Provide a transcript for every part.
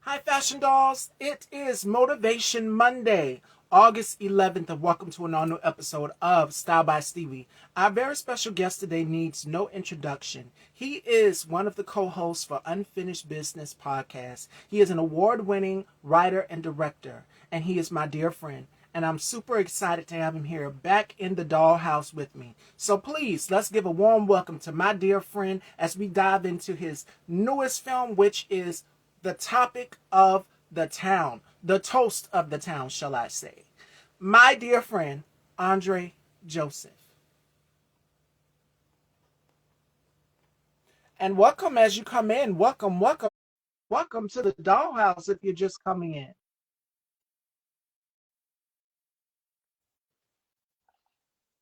Hi, Fashion Dolls. It is Motivation Monday, August 11th, and welcome to an all new episode of Style by Stevie. Our very special guest today needs no introduction. He is one of the co hosts for Unfinished Business podcast. He is an award winning writer and director, and he is my dear friend. And I'm super excited to have him here back in the dollhouse with me. So please, let's give a warm welcome to my dear friend as we dive into his newest film, which is the topic of the town, the toast of the town, shall I say. My dear friend, Andre Joseph. And welcome as you come in. Welcome, welcome, welcome to the dollhouse if you're just coming in.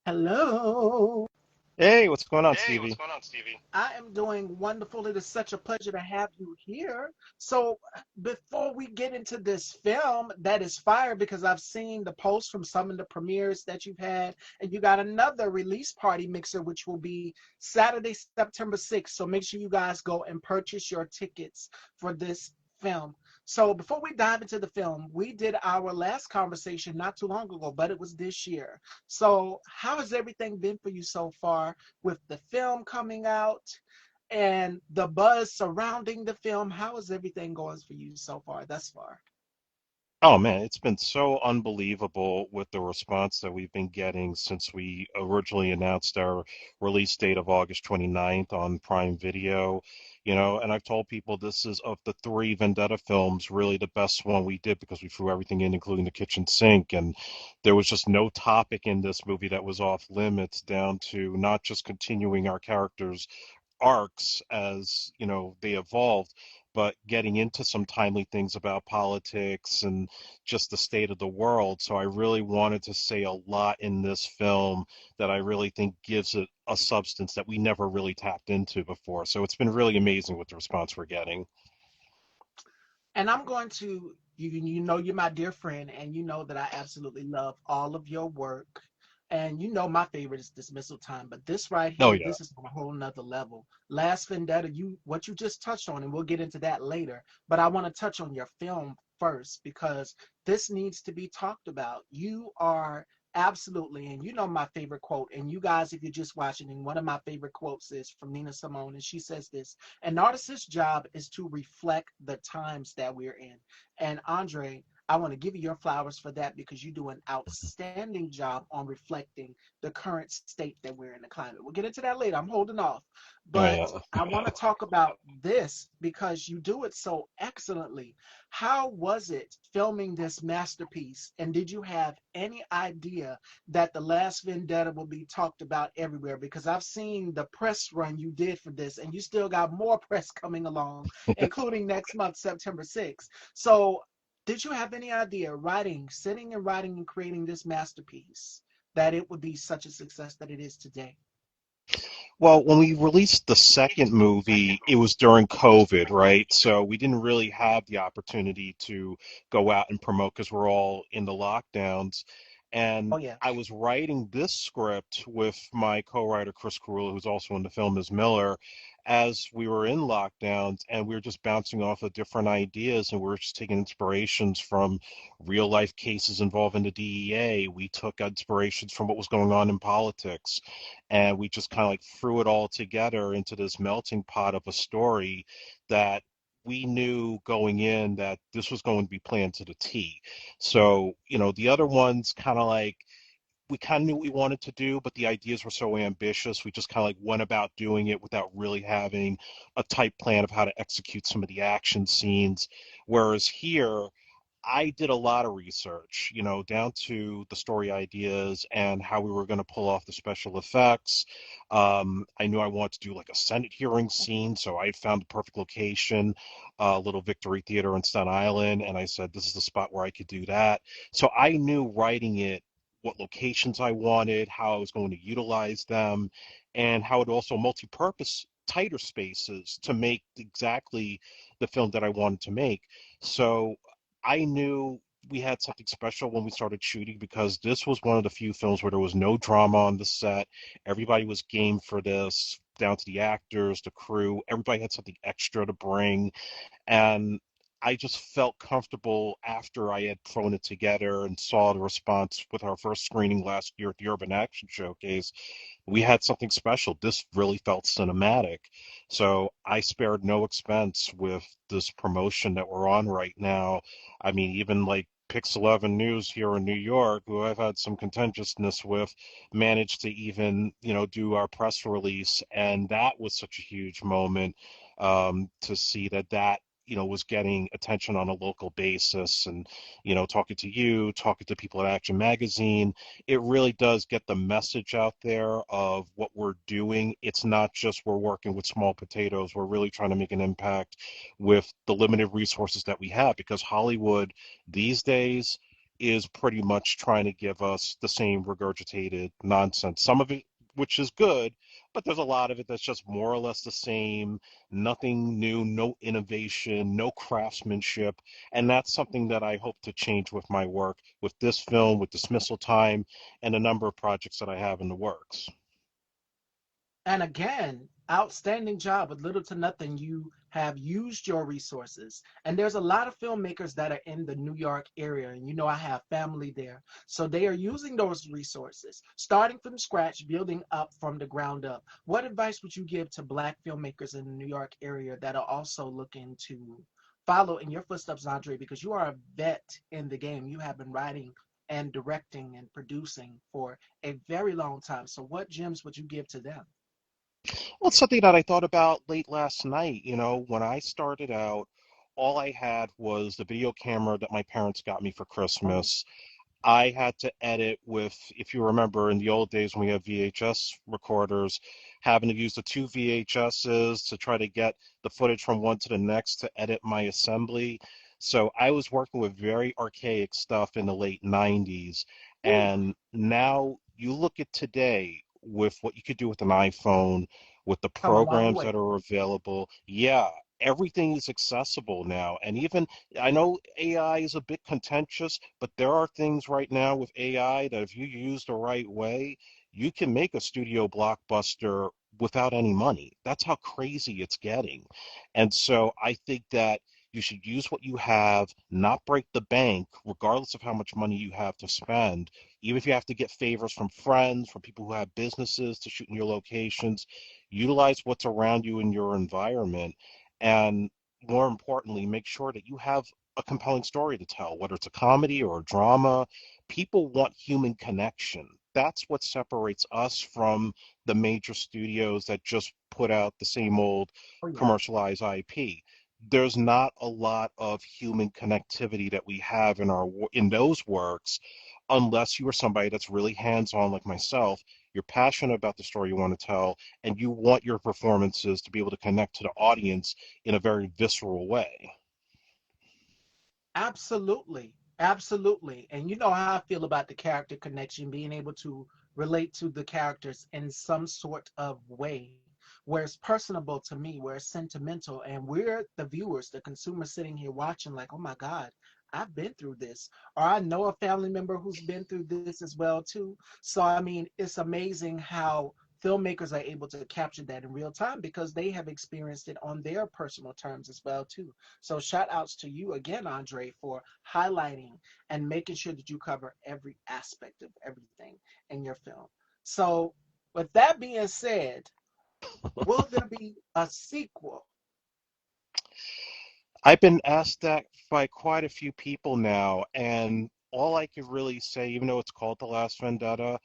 Hello. Hey, what's going on, Hey, what's Stevie? going on, Stevie? I am doing wonderful. It is such a pleasure to have you here. So, before we get into this film that is fire, because I've seen the posts from some of the premieres that you've had, and you got another release party mixer, which will be Saturday, September 6th. So, make sure you guys go and purchase your tickets for this film. So, before we dive into the film, we did our last conversation not too long ago, but it was this year. So, how has everything been for you so far with the film coming out and the buzz surrounding the film? How is everything going for you so far, thus far? Oh man, it's been so unbelievable with the response that we've been getting since we originally announced our release date of August 29th on Prime Video. And I've told people this is of the three Vendetta films, really the best one we did because we threw everything in, including the kitchen sink, and there was just no topic in this movie that was off limits, down to not just continuing our characters' arcs as they evolved, but getting into some timely things about politics and just the state of the world. So I really wanted to say a lot in this film that I really think gives it a substance that we never really tapped into before. So it's been really amazing with the response we're getting. And I'm going to you know you're my dear friend and you know that I absolutely love all of your work. And you know my favorite is Dismissal Time, but this right Oh here, yeah. this is on a whole nother level. Last Vendetta, you what you just touched on, and we'll get into that later. But I want to touch on your film first because this needs to be talked about. You are absolutely, and you know my favorite quote, and you guys, if you're just watching, and one of my favorite quotes is from Nina Simone, and she says this: an artist's job is to reflect the times that we're in. And Andre, I want to give you your flowers for that because you do an outstanding job on reflecting the current state that we're in, the climate. We'll get into that later. I'm holding off. Oh But yeah. I want to talk about this because you do it so excellently. How was it filming this masterpiece? And did you have any idea that The Last Vendetta will be talked about everywhere? Because I've seen the press run you did for this, and you still got more press coming along, including next month, September 6th. So, did you have any idea, sitting and writing and creating this masterpiece, that it would be such a success that it is today? Well, when we released the second movie, it was during COVID, right? So we didn't really have the opportunity to go out and promote because we're all in the lockdowns. Oh, And yeah. I was writing this script with my co-writer Chris Carullo, who's also in the film as Miller, as we were in lockdowns, and we were just bouncing off of different ideas, and we were just taking inspirations from real life cases involving the DEA. We took inspirations from what was going on in politics, and we just kind of like threw it all together into this melting pot of a story that we knew going in that this was going to be planned to the T. So, the other ones kind of like we kind of knew what we wanted to do, but the ideas were so ambitious. We just kind of like went about doing it without really having a tight plan of how to execute some of the action scenes. Whereas here, I did a lot of research, down to the story ideas and how we were going to pull off the special effects. I knew I wanted to do like a Senate hearing scene, so I found the perfect location, a little Victory Theater in Staten Island, and I said, this is the spot where I could do that. So I knew writing it what locations I wanted, how I was going to utilize them, and how it also multi-purpose tighter spaces to make exactly the film that I wanted to make. So I knew we had something special when we started shooting because this was one of the few films where there was no drama on the set. Everybody was game for this, down to the actors, the crew. Everybody had something extra to bring. And I just felt comfortable after I had thrown it together and saw the response with our first screening last year at the Urban Action Showcase. We had something special. This really felt cinematic. So I spared no expense with this promotion that we're on right now. I mean, even like Pix 11 News here in New York, who I've had some contentiousness with, managed to even, do our press release. And that was such a huge moment to see that was getting attention on a local basis. And, talking to you, talking to people at Action Magazine, it really does get the message out there of what we're doing. It's not just we're working with small potatoes. We're really trying to make an impact with the limited resources that we have because Hollywood these days is pretty much trying to give us the same regurgitated nonsense. Some of it, which is good, but there's a lot of it that's just more or less the same, nothing new, no innovation, no craftsmanship. And that's something that I hope to change with my work, with this film, with Dismissal Time, and a number of projects that I have in the works. And again, outstanding job. With little to nothing, you have used your resources. And there's a lot of filmmakers that are in the New York area. And I have family there. So they are using those resources, starting from scratch, building up from the ground up. What advice would you give to Black filmmakers in the New York area that are also looking to follow in your footsteps, Andre? Because you are a vet in the game. You have been writing and directing and producing for a very long time. So what gems would you give to them? Well, it's something that I thought about late last night. When I started out, all I had was the video camera that my parents got me for Oh, Christmas. I had to edit with, if you remember in the old days when we had VHS recorders, having to use the two VHSs to try to get the footage from one to the next to edit my assembly. So I was working with very archaic stuff in the late 90s. ooh, And now you look at today with what you could do with an iPhone, with the come a long programs that way. are available. Yeah, everything is accessible now. And even I know AI is a bit contentious, but there are things right now with AI that if you use the right way, you can make a studio blockbuster without any money. That's how crazy it's getting. And so I think that you should use what you have, not break the bank, regardless of how much money you have to spend. Even if you have to get favors from friends, from people who have businesses to shoot in your locations, utilize what's around you in your environment. And more importantly, make sure that you have a compelling story to tell, whether it's a comedy or a drama. People want human connection. That's what separates us from the major studios that just put out the same old Oh, yeah. commercialized IP. There's not a lot of human connectivity that we have in those works unless you are somebody that's really hands-on like myself. You're passionate about the story you want to tell, and you want your performances to be able to connect to the audience in a very visceral way. Absolutely. Absolutely. And you know how I feel about the character connection, being able to relate to the characters in some sort of way where it's personable to me, where it's sentimental, and we're the viewers, the consumer sitting here watching, like, oh my God, I've been through this. Or I know a family member who's been through this as well, too. So, I mean, it's amazing how filmmakers are able to capture that in real time because they have experienced it on their personal terms as well, too. So shout outs to you again, Andre, for highlighting and making sure that you cover every aspect of everything in your film. So with that being said, will there be a sequel? I've been asked that by quite a few people now, and all I could really say, even though it's called The Last Vendetta,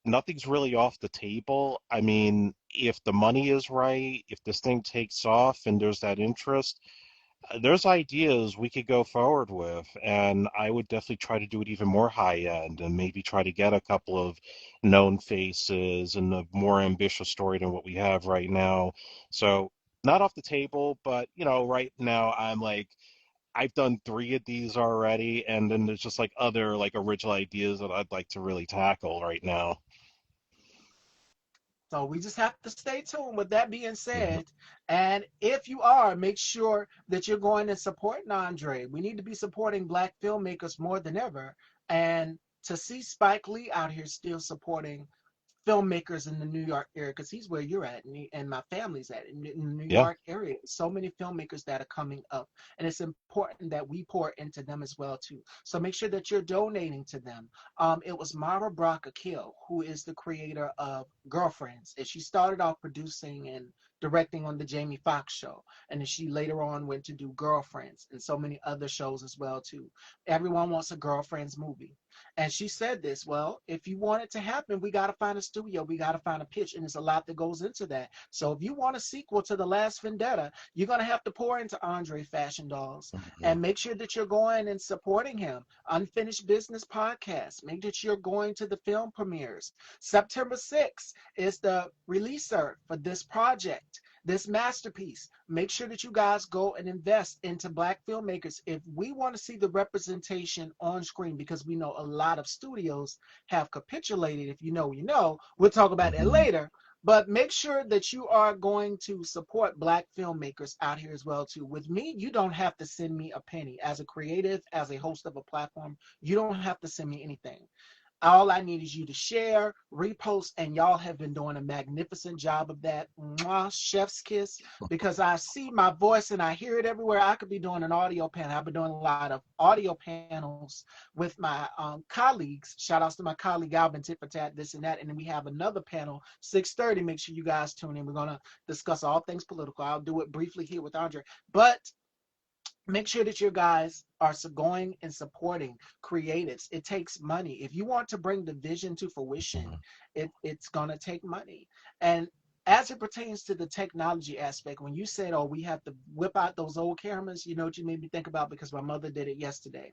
nothing's really off the table. I mean, if the money is right, if this thing takes off and there's that interest, there's ideas we could go forward with, and I would definitely try to do it even more high end and maybe try to get a couple of known faces and a more ambitious story than what we have right now. So, not off the table, but right now I'm like, I've done three of these already, and then there's just like other like original ideas that I'd like to really tackle right now. So we just have to stay tuned. With that being said, and if you are, make sure that you're going and supporting Andre. We need to be supporting Black filmmakers more than ever. And to see Spike Lee out here still supporting filmmakers in the New York area, because he's where you're at, and my family's at in the New Yeah. York area. So many filmmakers that are coming up, and it's important that we pour into them as well too. So make sure that you're donating to them. It was Mara Brock Akil, who is the creator of Girlfriends, and she started off producing and directing on the Jamie Foxx show, and then she later on went to do Girlfriends and so many other shows as well too. Everyone wants a Girlfriends movie. And she said this, well, if you want it to happen, we got to find a studio, we got to find a pitch, and there's a lot that goes into that. So if you want a sequel to The Last Vendetta, you're going to have to pour into Andre Fashion Dolls Hmm. and make sure that you're going and supporting him. Unfinished Business Podcast, make sure you're going to the film premieres. September 6th is the releaser for this project, this masterpiece. Make sure that you guys go and invest into Black filmmakers if we want to see the representation on screen, because we know a lot of studios have capitulated. If you know, you know. We'll talk about that Hmm. later. But make sure that you are going to support Black filmmakers out here as well too. With me, you don't have to send me a penny. As a creative, as a host of a platform, you don't have to send me anything. All I need is you to share, repost, and y'all have been doing a magnificent job of that. Mwah, chef's kiss, because I see my voice and I hear it everywhere. I could be doing an audio panel. I've been doing a lot of audio panels with my colleagues. Shout outs to my colleague Alvin Tit for Tat, this and that. And then we have another panel, 6:30. Make sure you guys tune in. We're going to discuss all things political. I'll do it briefly here with Andre. But make sure that your guys are going and supporting creatives. It takes money. If you want to bring the vision to fruition, it's going to take money. And as it pertains to the technology aspect, when you said, oh, we have to whip out those old cameras, you know what you made me think about, because my mother did it yesterday.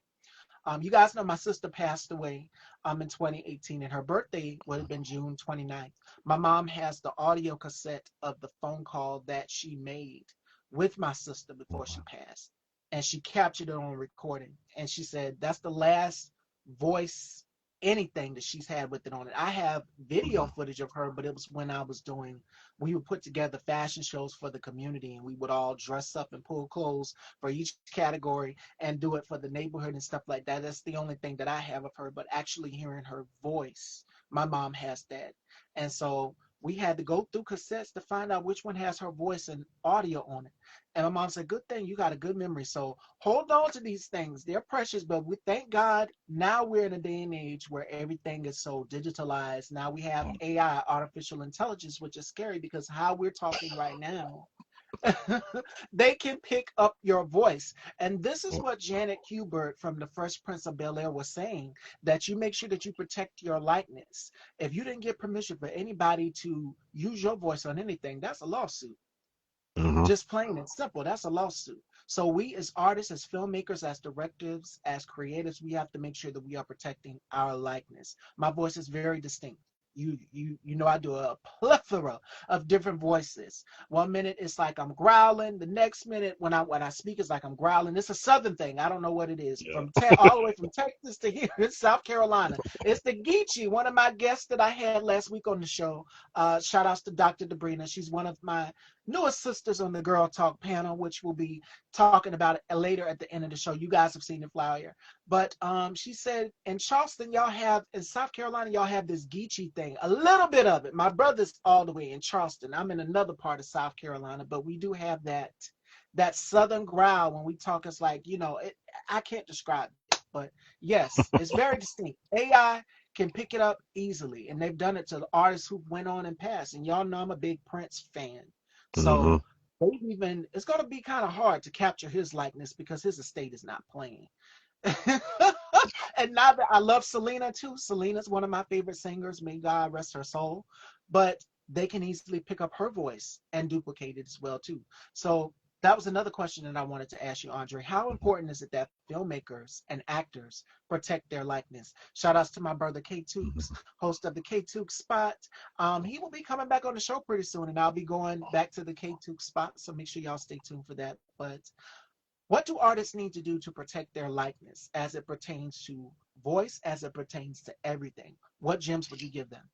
You guys know my sister passed away in 2018, and her birthday would have been June 29th. My mom has the audio cassette of the phone call that she made with my sister before she passed, and she captured it on recording. And she said that's the last voice anything that she's had with it on it. I have video Hmm. footage of her, but it was when I was doing, we would put together fashion shows for the community, and we would all dress up and pull clothes for each category and do it for the neighborhood and stuff like that. That's the only thing that I have of her, but actually hearing her voice, my mom has that. And so we had to go through cassettes to find out which one has her voice and audio on it. And my mom said, good thing you got a good memory. So hold on to these things. They're precious, but we thank God now we're in a day and age where everything is so digitalized. Now we have AI, artificial intelligence, which is scary because how we're talking right now, they can pick up your voice. And this is what Janet Hubert from the Fresh Prince of Bel-Air was saying, that you make sure that you protect your likeness. If you didn't get permission for anybody to use your voice on anything, that's a lawsuit. Hmm. Just plain and simple, that's a lawsuit. So we as artists, as filmmakers, as directors, as creators, we have to make sure that we are protecting our likeness. My voice is very distinct. You know I do a plethora of different voices. One minute it's like I'm growling. The next minute when I speak it's like I'm growling. It's a southern thing. I don't know what it is. Yeah. From all the way from Texas to here in South Carolina. It's the Geechee. One of my guests that I had last week on the show. Shout outs to Dr. Debrina. She's one of my newest sisters on the Girl Talk panel, which we'll be talking about it later at the end of the show. You guys have seen the flyer. But she said in Charleston, y'all have, in South Carolina, y'all have this Geechee thing. A little bit of it. My brother's all the way in Charleston. I'm in another part of South Carolina, but we do have that southern growl when we talk. It's like, I can't describe it. But yes, it's very distinct. AI can pick it up easily, and they've done it to the artists who went on and passed. And y'all know I'm a big Prince fan. Hmm. So it's going to be kind of hard to capture his likeness because his estate is not playing. And now that I love Selena too, Selena's one of my favorite singers. May God rest her soul. But they can easily pick up her voice and duplicate it as well too. So that was another question that I wanted to ask you, Andre. How important is it that filmmakers and actors protect their likeness? Shout outs to my brother K Tukes, host of the K Tukes Spot. He will be coming back on the show pretty soon, and I'll be going back to the K Tukes Spot. So make sure y'all stay tuned for that. But what do artists need to do to protect their likeness as it pertains to voice, as it pertains to everything? What gems would you give them?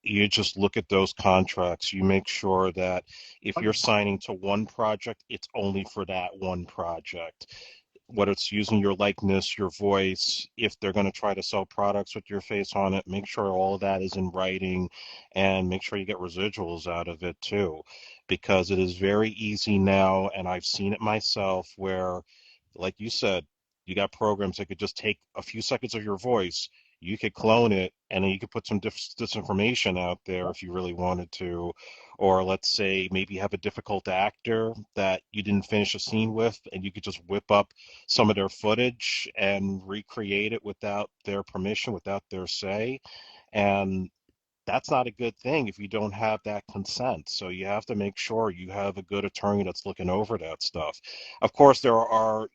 You just look at those contracts. You make sure that if Oh you're yeah. signing to one project, it's only for that one project. whether it's using your likeness, your voice, if they're going to try to sell products with your face on it, make sure all of that is in writing and make sure you get residuals out of it too. Because it is very easy now, and I've seen it myself, where, like you said, you got programs that could just take a few seconds of your voice. You could clone it, and then you could put some disinformation out there if you really wanted to. Or let's say maybe you have a difficult actor that you didn't finish a scene with, and you could just whip up some of their footage and recreate it without their permission, without their say. And that's not a good thing if you don't have that consent. So you have to make sure you have a good attorney that's looking over that stuff. Of course, there are,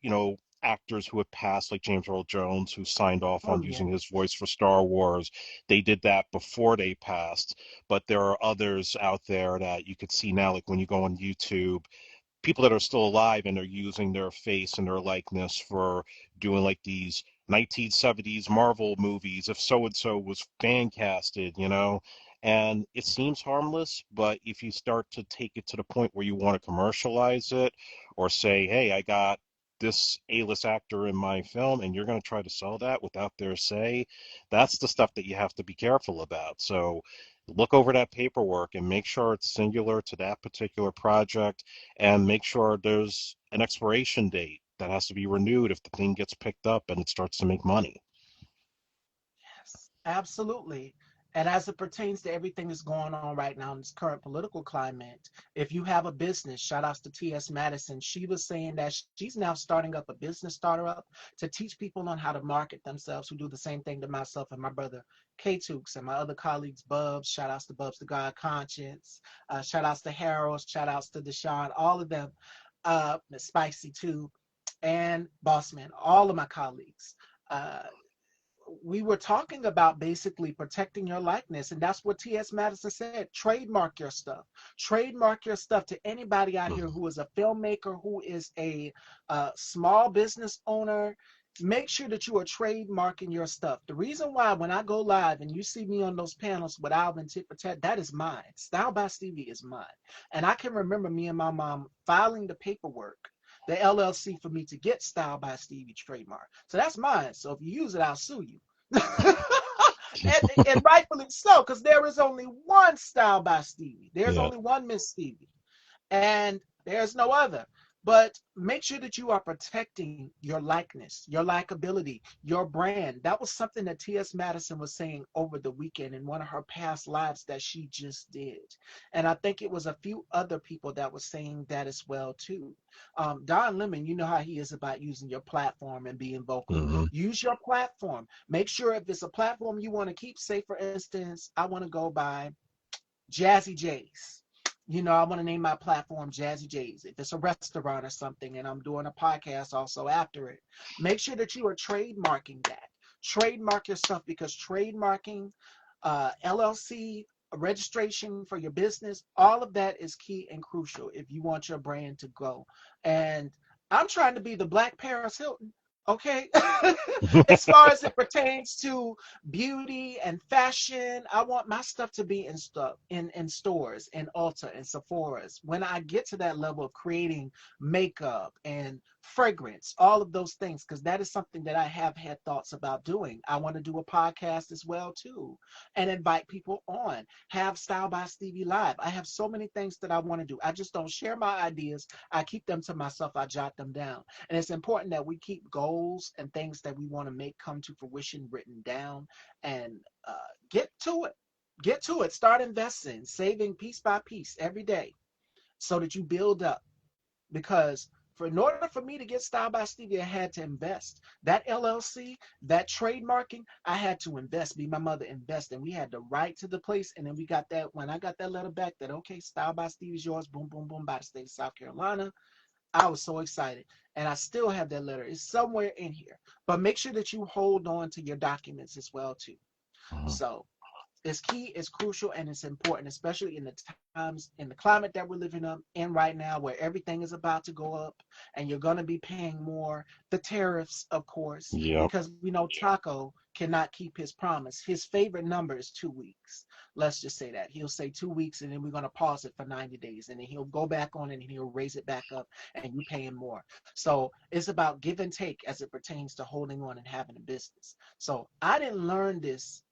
actors who have passed, like James Earl Jones, who signed off Oh on yeah. using his voice for Star Wars. They did that before they passed, but there are others out there that you could see now, like when you go on YouTube, people that are still alive and are using their face and their likeness for doing like these 1970s Marvel movies, if so and so was fan casted, and it seems harmless, but if you start to take it to the point where you want to commercialize it or say, hey, I got this A-list actor in my film and you're going to try to sell that without their say, that's the stuff that you have to be careful about. So look over that paperwork and make sure it's singular to that particular project, and make sure there's an expiration date that has to be renewed if the thing gets picked up and it starts to make money. Yes, absolutely. And as it pertains to everything that's going on right now in this current political climate, if you have a business, shout outs to T.S. Madison, she was saying that she's now starting up a business startup to teach people on how to market themselves, who do the same thing to myself and my brother K Tukes and my other colleagues, Bubs, shout outs to Bubs the God Conscience, shout outs to Harold, shout outs to Deshaun, all of them, Spicy too, and Bossman, all of my colleagues. We were talking about basically protecting your likeness, and that's what T.S. Madison said. Trademark your stuff. Trademark your stuff to anybody out here Mhm. who is a filmmaker, who is a small business owner. Make sure that you are trademarking your stuff. The reason why when I go live and you see me on those panels with Alvin Tit for Tat, that is mine. Style by Stevie is mine. And I can remember me and my mom filing the paperwork, the LLC, for me to get Style by Stevie trademark. So that's mine. So if you use it, I'll sue you. and rightfully so, because there is only one Style by Stevie. There's Yeah. only one Miss Stevie, and there's no other. But make sure that you are protecting your likeness, your likability, your brand. That was something that T.S. Madison was saying over the weekend in one of her past lives that she just did. And I think it was a few other people that were saying that as well too. Don Lemon, you know how he is about using your platform and being vocal. Hmm. Use your platform. Make sure if it's a platform you want to keep, say for instance, I want to go by Jazzy J's. I want to name my platform Jazzy J's. If it's a restaurant or something and I'm doing a podcast also after it, make sure that you are trademarking that. Trademark your stuff, because trademarking, LLC, registration for your business, all of that is key and crucial if you want your brand to grow. And I'm trying to be the Black Paris Hilton. Okay. As far as it pertains to beauty and fashion, I want my stuff to be in stuff in stores, in Ulta and Sephora's. When I get to that level of creating makeup and fragrance, all of those things, because that is something that I have had thoughts about doing. I want to do a podcast as well too, and invite people on. Have Style by Stevie Live. I have so many things that I want to do. I just don't share my ideas. I keep them to myself. I jot them down. And it's important that we keep goals and things that we want to make come to fruition written down, and get to it. Get to it. Start investing, saving piece by piece every day so that you build up. Because in order for me to get Style by Stevie, I had to invest. That LLC, that trademarking, I had to invest. Me, my mother invest, and we had the right to the place. And then we got that, when I got that letter back that, okay, Style by Stevie's yours, boom, boom, boom, by the state of South Carolina. I was so excited. And I still have that letter. It's somewhere in here. But make sure that you hold on to your documents as well too. Mhm. So It's key, it's crucial, and it's important, especially in the times, in the climate that we're living in right now, where everything is about to go up and you're going to be paying more. The tariffs, of course, Yep. because we know Taco cannot keep his promise. His favorite number is 2 weeks. Let's just say that. He'll say 2 weeks and then we're going to pause it for 90 days. And then he'll go back on it and he'll raise it back up and you pay him more. So it's about give and take as it pertains to holding on and having a business. So I didn't learn this,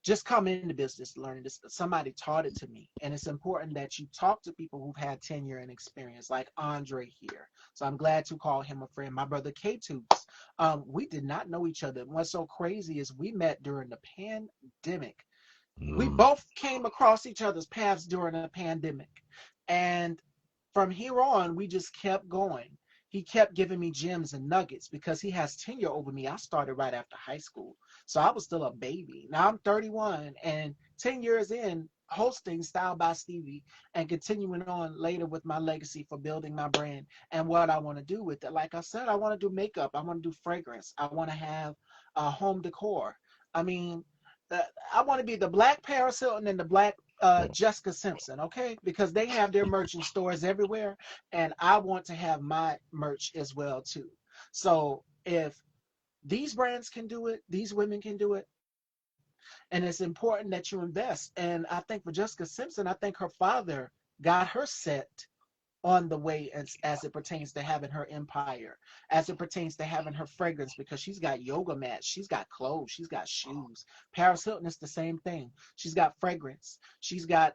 just come into business learning this. Somebody taught it to me. And it's important that you talk to people who've had tenure and experience, like Andre here. So I'm glad to call him a friend. My brother K-Tubes. We did not know each other. What's so crazy is we met during the pandemic. We Mm. both came across each other's paths during a pandemic. And from here on, we just kept going. He kept giving me gems and nuggets because he has tenure over me. I started right after high school. So I was still a baby. Now I'm 31 and 10 years in hosting Style by Stevie and continuing on later with my legacy for building my brand and what I want to do with it. Like I said, I want to do makeup. I want to do fragrance. I want to have home decor. I mean, uh, I want to be the black Paris Hilton and the black Jessica Simpson, okay? Because they have their merch in stores everywhere, and I want to have my merch as well too. So if these brands can do it, these women can do it, and it's important that you invest. And I think for Jessica Simpson, I think her father got her set on the way as it pertains to having her empire, as it pertains to having her fragrance, because she's got yoga mats, she's got clothes, she's got shoes. Paris Hilton is the same thing. She's got fragrance, she's got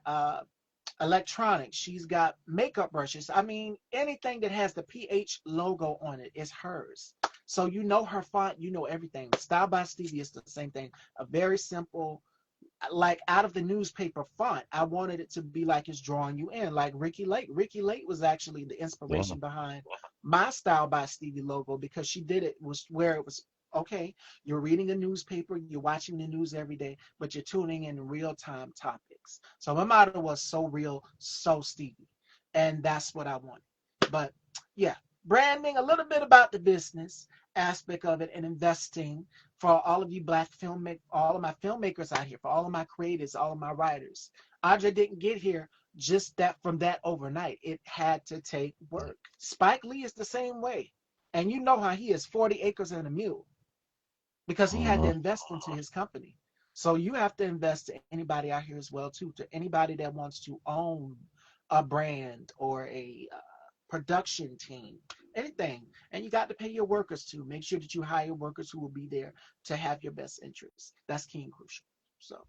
electronics, she's got makeup brushes. I mean, anything that has the PH logo on it is hers. So you know her font, you know everything. Style by Stevie is the same thing. A very simple, like out of the newspaper font. I wanted it to be like it's drawing you in, like Ricky Lake. Ricky Lake was actually the Yeah. inspiration behind my Style by Stevie logo because she did it was where it was okay. You're reading a newspaper, you're watching the news every day, but you're tuning in real time topics. So my motto was so real, so Stevie, and that's what I wanted. But yeah, branding, a little bit about the business aspect of it, and investing for all of you black filmmakers, all of my filmmakers out here, for all of my creators, all of my writers. Audrey didn't get here just that from that overnight. It had to take work. Spike Lee is the same way. And you know how he is 40 acres and a mule because he had to Mhm. invest into his company. So you have to invest to anybody out here as well too, to anybody that wants to own a brand or a production team, anything. And you got to pay your workers too. Make sure that you hire workers who will be there to have your best interests. That's key and crucial. So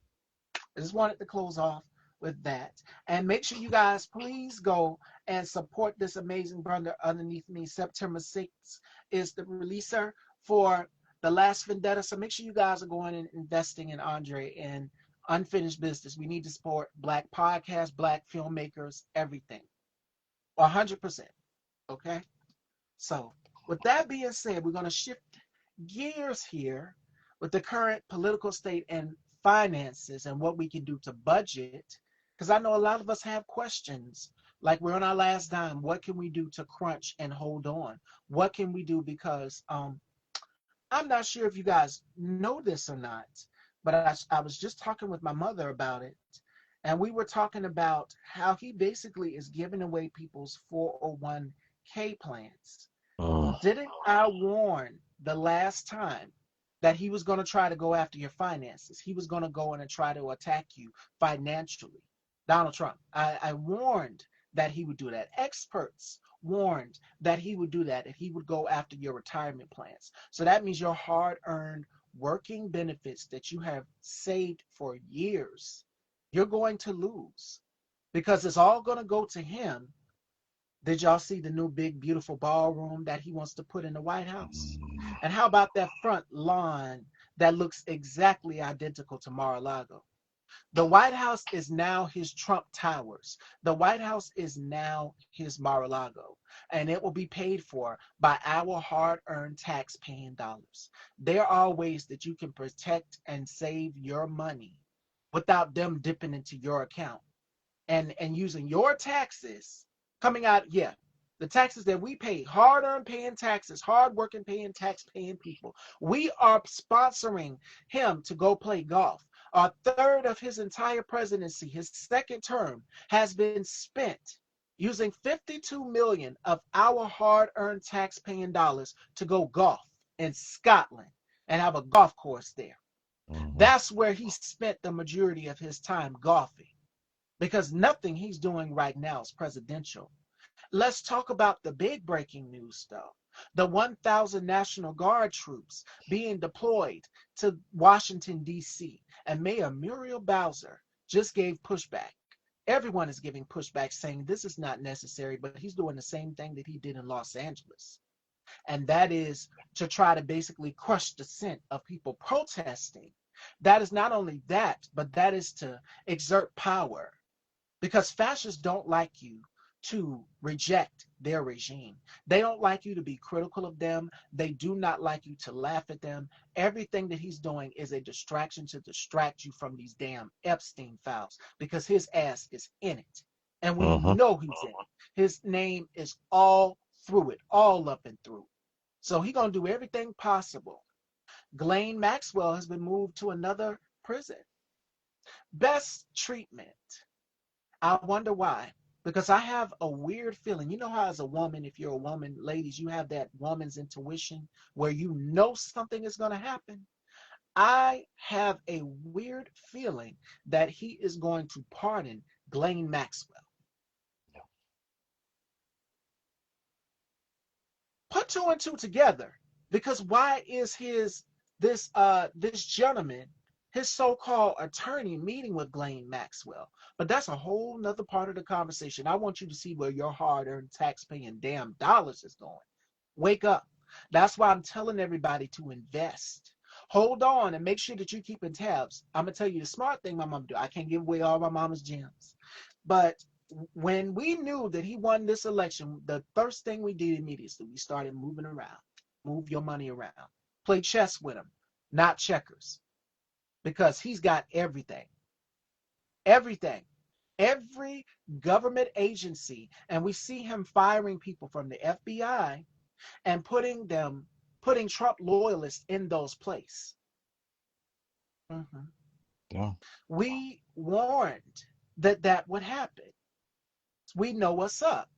I just wanted to close off with that. And make sure you guys please go and support this amazing brother underneath me. September 6th is the releaser for The Last Vendetta. So make sure you guys are going and investing in Andre and Unfinished Business. We need to support black podcasts, black filmmakers, everything. 100%. Okay? So, with that being said, we're going to shift gears here with the current political state and finances and what we can do to budget. Because I know a lot of us have questions. Like we're on our last dime. What can we do to crunch and hold on? What can we do? Because I'm not sure if you guys know this or not, but I was just talking with my mother about it. And we were talking about how he basically is giving away people's 401k plans. Mm. Didn't I warn the last time that he was going to try to go after your finances? He was going to go in and try to attack you financially. Donald Trump. I warned that he would do that. Experts warned that he would do that, and he would go after your retirement plans. So that means your hard earned working benefits that you have saved for years, you're going to lose because it's all going to go to him. Did y'all see the new big beautiful ballroom that he wants to put in the White House? And how about that front lawn that looks exactly identical to Mar-a-Lago? The White House is now his Trump Towers. The White House is now his Mar-a-Lago, and it will be paid for by our hard-earned tax-paying dollars. There are ways that you can protect and save your money without them dipping into your account and using your taxes coming out, yeah, the taxes that we pay, hard earned paying taxes, hard working paying tax paying people. We are sponsoring him to go play golf. A third of his entire presidency, his second term, has been spent using 52 million of our hard-earned tax-paying dollars to go golf in Scotland and have a golf course there. Mm-hmm. That's where he spent the majority of his time golfing, because nothing he's doing right now is presidential. Let's talk about the big breaking news, though. The 1,000 National Guard troops being deployed to Washington, D.C. And Mayor Muriel Bowser just gave pushback. Everyone is giving pushback saying this is not necessary, but he's doing the same thing that he did in Los Angeles. And that is to try to basically crush the dissent of people protesting. That is not only that, but that is to exert power, because fascists don't like you to reject their regime. They don't like you to be critical of them. They do not like you to laugh at them. Everything that he's doing is a distraction to distract you from these damn Epstein files, because his ass is in it. And we Mm-hmm. know he's in it. His name is all through it, all up and through. So he's going to do everything possible. Ghislaine Maxwell has been moved to another prison. Best treatment. I wonder why. Because I have a weird feeling. You know how, as a woman, if you're a woman, ladies, you have that woman's intuition where you know something is going to happen? I have a weird feeling that he is going to pardon Ghislaine Maxwell. Put two and two together, because why is this gentleman, his so-called attorney, meeting with Ghislaine Maxwell? But that's a whole nother part of the conversation. I want you to see where your hard-earned tax-paying damn dollars is going. Wake up. That's why I'm telling everybody to invest. Hold on and make sure that you're keeping tabs. I'm gonna tell you the smart thing my mom do. I can't give away all my mama's gems, but when we knew that he won this election, the first thing we did immediately, we started moving around. Move your money around. Play chess with him, not checkers, because he's got everything. Everything. Every government agency. And we see him firing people from the FBI and putting Trump loyalists in those places. Mhm. Yeah. We warned that that would happen. We know what's up.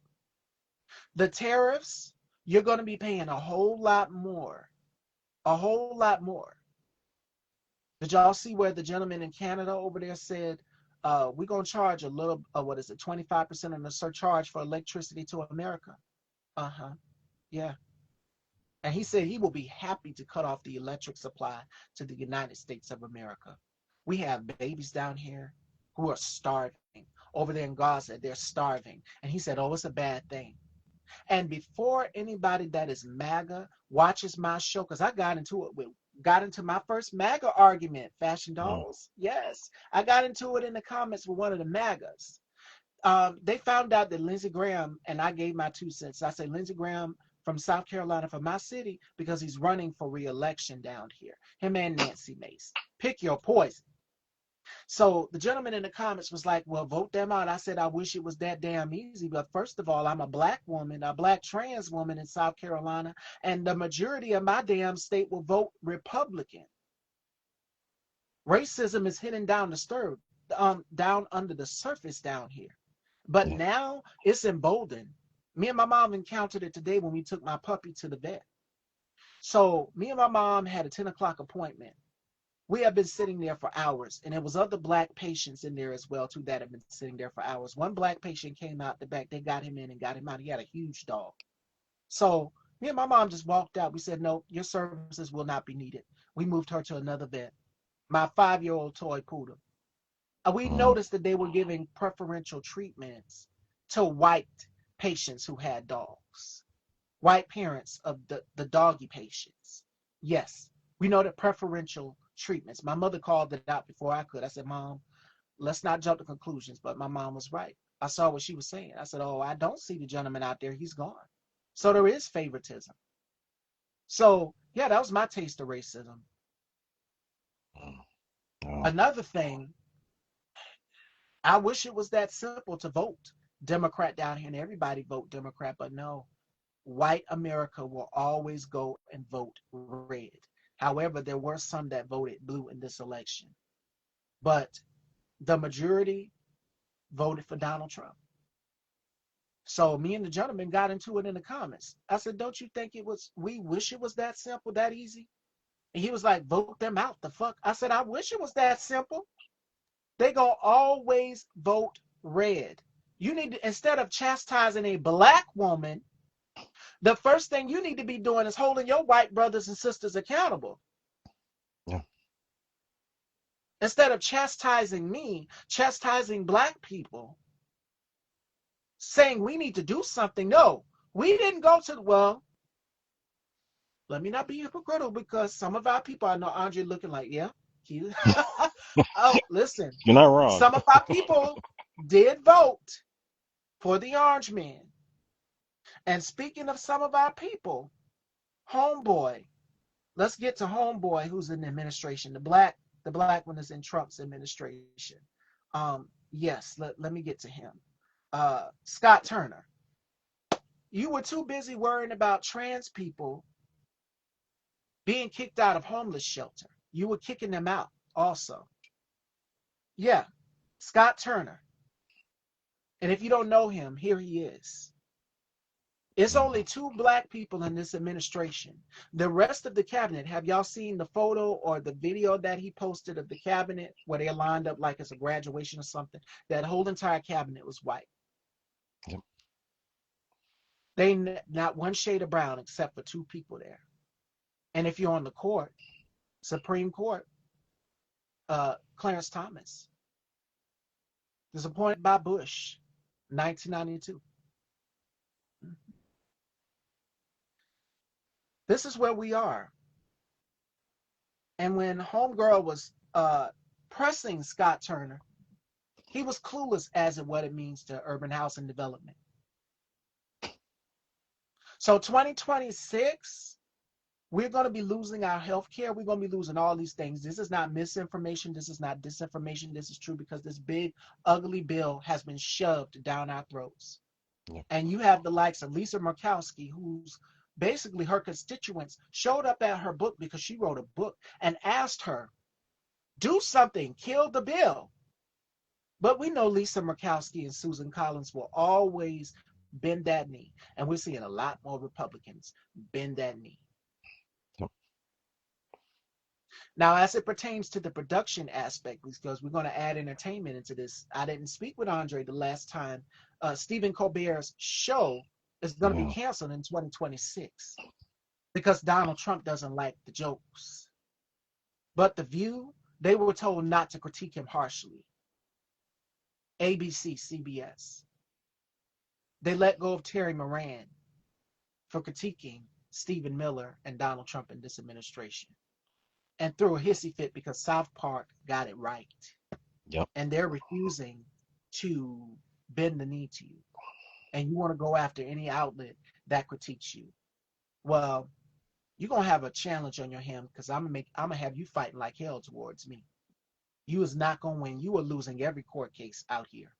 The tariffs, you're going to be paying a whole lot more. A whole lot more. Did y'all see where the gentleman in Canada over there said, we're going to charge a little, what is it, 25% on the surcharge for electricity to America? Uh-huh. Yeah. And he said he will be happy to cut off the electric supply to the United States of America. We have babies down here who are starving. Over there in Gaza, they're starving. And he said, oh, it's a bad thing. And before anybody that is MAGA watches my show, because I got into my first MAGA argument, Fashion Mm. Dolls. Yes, I got into it in the comments with one of the MAGAs. They found out that Lindsey Graham, and I gave my 2 cents. I said Lindsey Graham from South Carolina, from my city, because he's running for re-election down here. Him and Nancy Mace. Pick your poison. So the gentleman in the comments was like, well, vote them out. I said, I wish it was that damn easy. But first of all, I'm a black woman, a black trans woman in South Carolina, and the majority of my damn state will vote Republican. Racism is hidden down under the surface down here. But Yeah. now it's emboldened. Me and my mom encountered it today when we took my puppy to the vet. So me and my mom had a 10 o'clock appointment. We have been sitting there for hours, and there was other black patients in there as well too that have been sitting there for hours. One black patient came out the back. They got him in and got him out. He had a huge dog. So me and my mom just walked out. We said, no, your services will not be needed. We moved her to another vet. My 5-year-old toy poodle. We Mm. noticed that they were giving preferential treatments to white patients who had dogs, white parents of the doggy patients. Yes, we know that preferential treatments. My mother called it out before I could. I said, Mom, let's not jump to conclusions. But my mom was right. I saw what she was saying. I said, oh, I don't see the gentleman out there. He's gone. So there is favoritism. So, yeah, that was my taste of racism. Mm. Yeah. Another thing, I wish it was that simple to vote Democrat down here and everybody vote Democrat, but no. White America will always go and vote red. However, there were some that voted blue in this election. but the majority voted for Donald Trump. So me and the gentleman got into it in the comments. I said, don't you think we wish it was that simple, that easy? And he was like, vote them out, the fuck. I said, I wish it was that simple. They gonna always vote red. You need to, instead of chastising a black woman, the first thing you need to be doing is holding your white brothers and sisters accountable. Yeah. Instead of chastising me, chastising black people, saying we need to do something. No, we didn't go to, well, let me not be hypocritical because some of our people, I know Andre looking like, yeah, he, oh, listen, You're not wrong. some of our people did vote for the orange man. And speaking of some of our people, homeboy, let's get to homeboy who's in the administration. The black one is in Trump's administration. Yes, let me get to him. Scott Turner. You were too busy worrying about trans people being kicked out of homeless shelter. You were kicking them out also. Yeah, Scott Turner. And if you don't know him, here he is. It's only 2 black people in this administration. The rest of the cabinet, have y'all seen the photo or the video that he posted of the cabinet where they're lined up like it's a graduation or something? That whole entire cabinet was white. Yep. They not one shade of brown except for 2 people there. And if you're on the court, Supreme Court, Clarence Thomas was appointed by Bush, 1992. This is where we are. And when Homegirl was pressing Scott Turner, he was clueless as to what it means to urban housing development. So 2026, we're going to be losing our health care. We're going to be losing all these things. This is not misinformation. This is not disinformation. This is true because this big, ugly bill has been shoved down our throats. Yeah. And you have the likes of Lisa Murkowski, who's basically her constituents showed up at her book because she wrote a book and asked her, do something, kill the bill. But we know Lisa Murkowski and Susan Collins will always bend that knee. And we're seeing a lot more Republicans bend that knee. Yep. Now, as it pertains to the production aspect, because we're going to add entertainment into this, I didn't speak with Andre the last time. Stephen Colbert's show is going to be canceled in 2026 because Donald Trump doesn't like the jokes. But The View, they were told not to critique him harshly. ABC, CBS. They let go of Terry Moran for critiquing Stephen Miller and Donald Trump in this administration. And threw a hissy fit because South Park got it right. Yep. And they're refusing to bend the knee to you. And you want to go after any outlet that critiques you. Well, you're going to have a challenge on your hands because I'm gonna have you fighting like hell towards me. You is not going to win. You are losing every court case out here.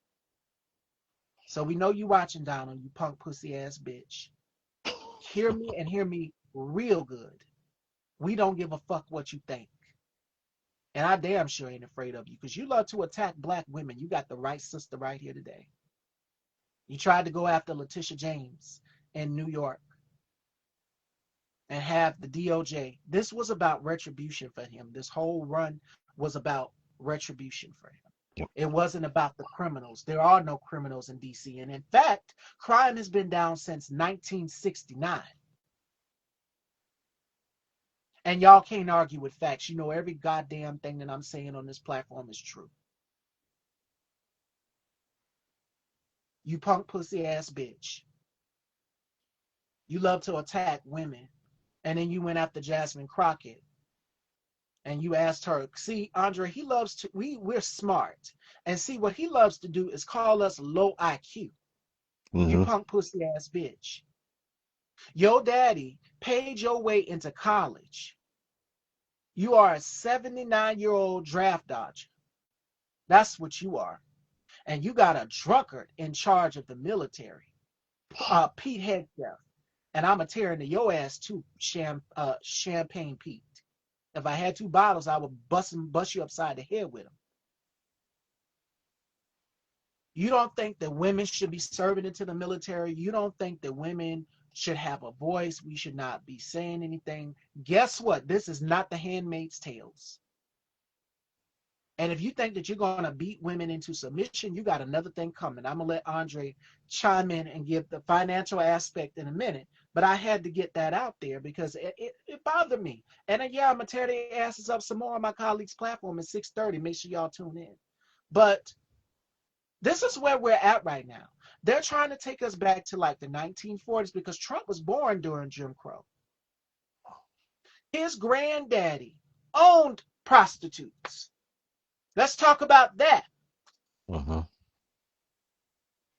So we know you watching, Donald, you punk pussy ass bitch. Hear me and hear me real good. We don't give a fuck what you think. And I damn sure ain't afraid of you because you love to attack black women. You got the right sister right here today. You tried to go after Letitia James in New York and have the DOJ. This was about retribution for him. This whole run was about retribution for him. Yep. It wasn't about the criminals. There are no criminals in D.C. And in fact, crime has been down since 1969. And y'all can't argue with facts. You know every goddamn thing that I'm saying on this platform is true. You punk pussy ass bitch. You love to attack women. And then you went after Jasmine Crockett. And you asked her, see, Andre, he loves to, we're smart. And see, what he loves to do is call us low IQ. Mm-hmm. You punk pussy ass bitch. Your daddy paid your way into college. You are a 79-year-old draft dodger. That's what you are. And you got a drunkard in charge of the military, Pete Hegseth. And I'm a tear into your ass too, Champagne Pete. If I had 2 bottles, I would bust you upside the head with them. You don't think that women should be serving into the military. You don't think that women should have a voice. We should not be saying anything. Guess what? This is not the Handmaid's Tales. And if you think that you're going to beat women into submission, you got another thing coming. I'm going to let Andre chime in and give the financial aspect in a minute. But I had to get that out there because it bothered me. And yeah, I'm going to tear their asses up some more on my colleague's platform at 6:30. Make sure y'all tune in. But this is where we're at right now. They're trying to take us back to like the 1940s because Trump was born during Jim Crow. His granddaddy owned prostitutes. Let's talk about that. Uh-huh.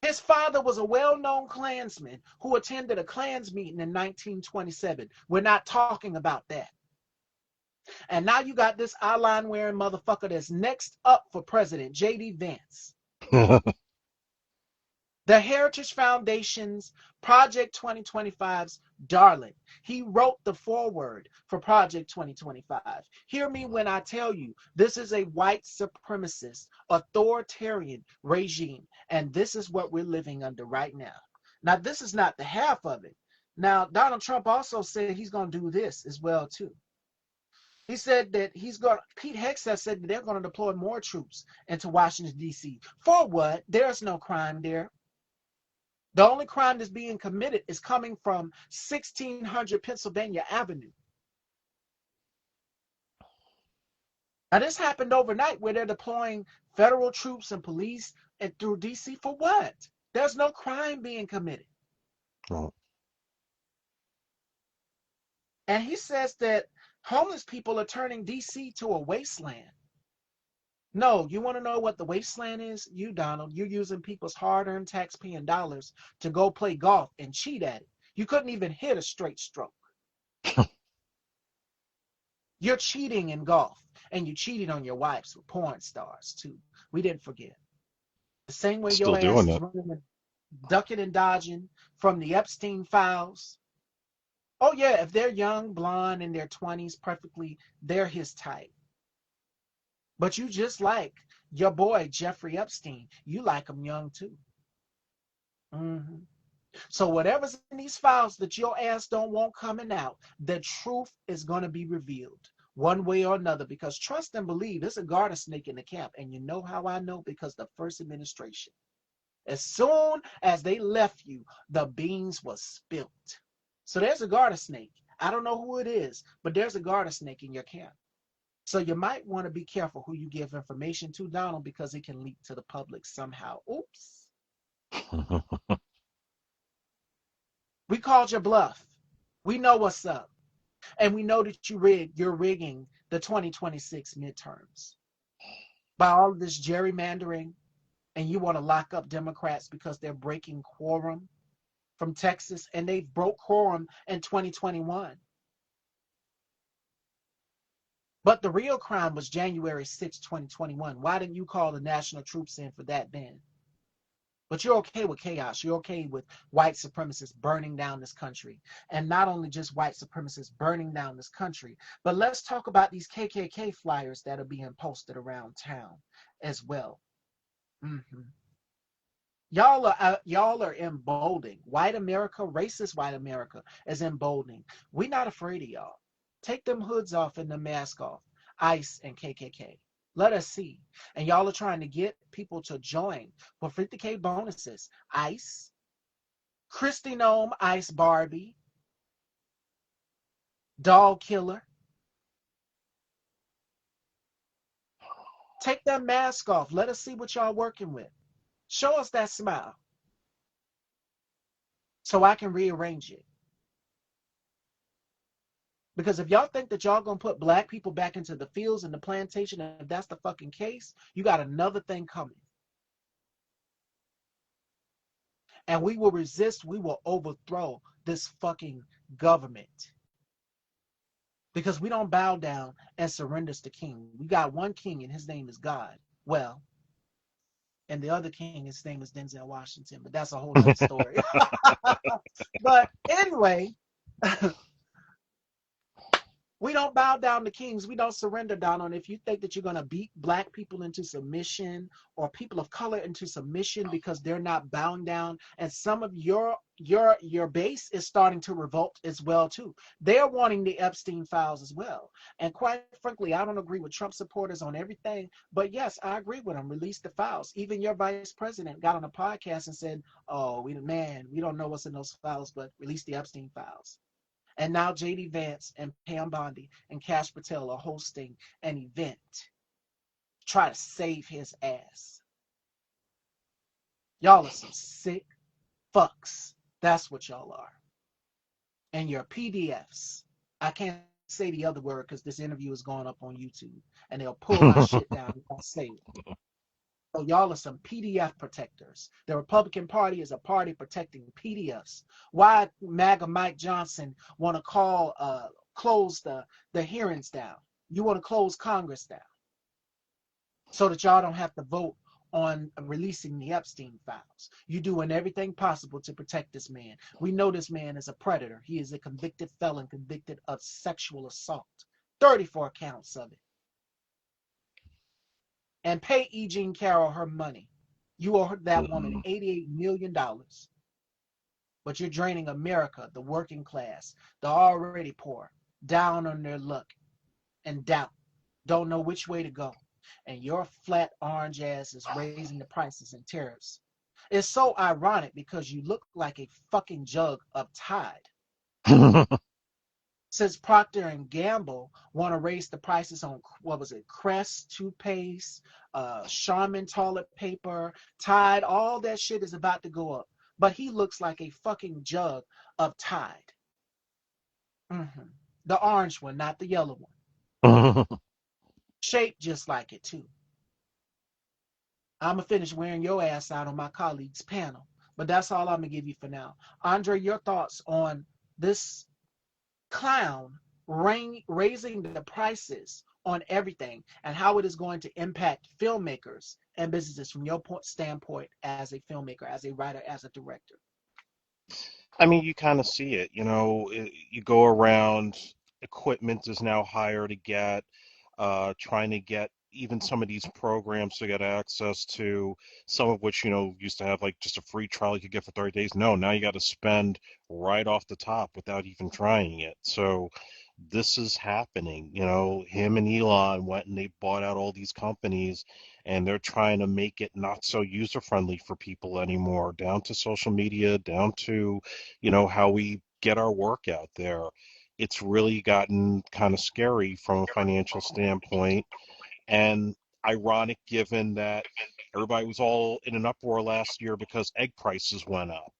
His father was a well-known Klansman who attended a Klans meeting in 1927. We're not talking about that. And now you got this eyeline wearing motherfucker that's next up for president, J.D. Vance. The Heritage Foundation's Project 2025's darling. He wrote the foreword for Project 2025. Hear me when I tell you, this is a white supremacist, authoritarian regime, and this is what we're living under right now. Now, this is not the half of it. Now, Donald Trump also said he's going to do this as well, too. He said that Pete Hegseth said that they're going to deploy more troops into Washington, D.C. For what? There's no crime there. The only crime that's being committed is coming from 1600 Pennsylvania Avenue. Now, this happened overnight where they're deploying federal troops and police and through D.C. for what? There's no crime being committed. Oh. And he says that homeless people are turning D.C. to a wasteland. No, you want to know what the wasteland is? You, Donald, you're using people's hard-earned tax-paying dollars to go play golf and cheat at it. You couldn't even hit a straight stroke. You're cheating in golf, and you cheated on your wives with porn stars, too. We didn't forget. The same way Still your ass doing is it. running and ducking and dodging from the Epstein files. Oh, yeah, if they're young, blonde, in their 20s, perfectly, they're his type. But you just like your boy, Jeffrey Epstein. You like him young, too. Mm-hmm. So whatever's in these files that your ass don't want coming out, the truth is going to be revealed one way or another, because trust and believe, there's a garter snake in the camp. And you know how I know? Because the first administration, as soon as they left you, the beans was spilt. So there's a garter snake. I don't know who it is, but there's a garter snake in your camp. So you might want to be careful who you give information to, Donald, because it can leak to the public somehow. Oops. We called your bluff. We know what's up. And we know that you're rigging the 2026 midterms by all of this gerrymandering, and you want to lock up Democrats because they're breaking quorum from Texas, and they broke quorum in 2021. But the real crime was January 6, 2021. Why didn't you call the national troops in for that then? But you're okay with chaos. You're okay with white supremacists burning down this country. And not only just white supremacists burning down this country, but let's talk about these KKK flyers that are being posted around town as well. Mm-hmm. Y'all are emboldening. White America, racist white America is emboldening. We're not afraid of y'all. Take them hoods off and the mask off. ICE and KKK. Let us see. And y'all are trying to get people to join for 50K bonuses. ICE, Christy Nome, ICE Barbie, Doll Killer. Take that mask off. Let us see what y'all working with. Show us that smile so I can rearrange it. Because if y'all think that y'all gonna put black people back into the fields and the plantation, and if that's the fucking case, you got another thing coming. And we will resist, we will overthrow this fucking government. Because we don't bow down and surrender to king. We got one king and his name is God. Well, and the other king, his name is Denzel Washington, but that's a whole other story. But anyway, We don't bow down to kings. We don't surrender down on. If you think that you're going to beat black people into submission or people of color into submission because they're not bowing down, and some of your base is starting to revolt as well too. They're wanting the Epstein files as well. And quite frankly, I don't agree with Trump supporters on everything, but yes, I agree with them. Release the files. Even your vice president got on a podcast and said, "Oh, we don't know what's in those files, but release the Epstein files." And now JD Vance and Pam Bondi and Cash Patel are hosting an event. Try to save his ass. Y'all are some sick fucks. That's what y'all are. And your PDFs. I can't say the other word because this interview is going up on YouTube. And they'll pull my shit down if I say it. So y'all are some PDF protectors. The Republican Party is a party protecting PDFs. Why MAGA Mike Johnson want to close the hearings down? You want to close Congress down so that y'all don't have to vote on releasing the Epstein files. You're doing everything possible to protect this man. We know this man is a predator. He is a convicted felon, convicted of sexual assault. 34 counts of it. And pay E. Jean Carroll her money. You owe that woman $88 million. But you're draining America, the working class, the already poor, down on their luck and doubt, don't know which way to go. And your flat orange ass is raising the prices and tariffs. It's so ironic because you look like a fucking jug of Tide. Since Procter and Gamble want to raise the prices on, what was it, Crest toothpaste, Charmin toilet paper, Tide, all that shit is about to go up. But he looks like a fucking jug of Tide. The orange one, not the yellow one. Shaped just like it too. I'm going to finish wearing your ass out on my colleagues' panel. But that's all I'm going to give you for now. Andre, your thoughts on this clown raising the prices on everything and how it is going to impact filmmakers and businesses from your standpoint as a filmmaker, as a writer, as a director. I mean, you kind of see it, you go around, equipment is now higher to get, trying to get even some of these programs to get access to, some of which, used to have like just a free trial you could get for 30 days. No, now you got to spend right off the top without even trying it. So this is happening. Him and Elon went and they bought out all these companies and they're trying to make it not so user friendly for people anymore, down to social media, down to, how we get our work out there. It's really gotten kind of scary from a financial standpoint, and ironic given that everybody was all in an uproar last year because egg prices went up.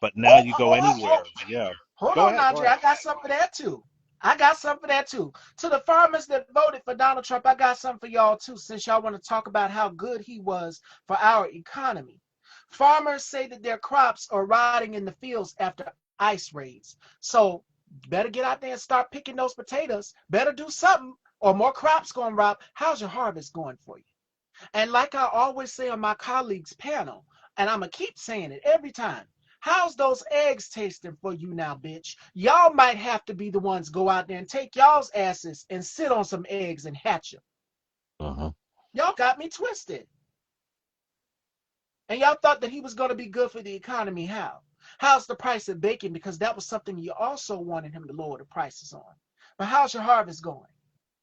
But now you go anywhere. Yeah. Hold Go on, ahead. Go Andre. ahead. I got some for that too. To the farmers that voted for Donald Trump, I got something for y'all too, since y'all want to talk about how good he was for our economy. Farmers say that their crops are rotting in the fields after ice raids. So better get out there and start picking those potatoes. Better do something or more crops going to rot. How's your harvest going for you? And like I always say on my colleagues' panel, and I'm going to keep saying it every time, how's those eggs tasting for you now, bitch? Y'all might have to be the ones go out there and take y'all's asses and sit on some eggs and hatch them. Y'all got me twisted. And y'all thought that he was going to be good for the economy. How? How's the price of bacon? Because that was something you also wanted him to lower the prices on. But how's your harvest going?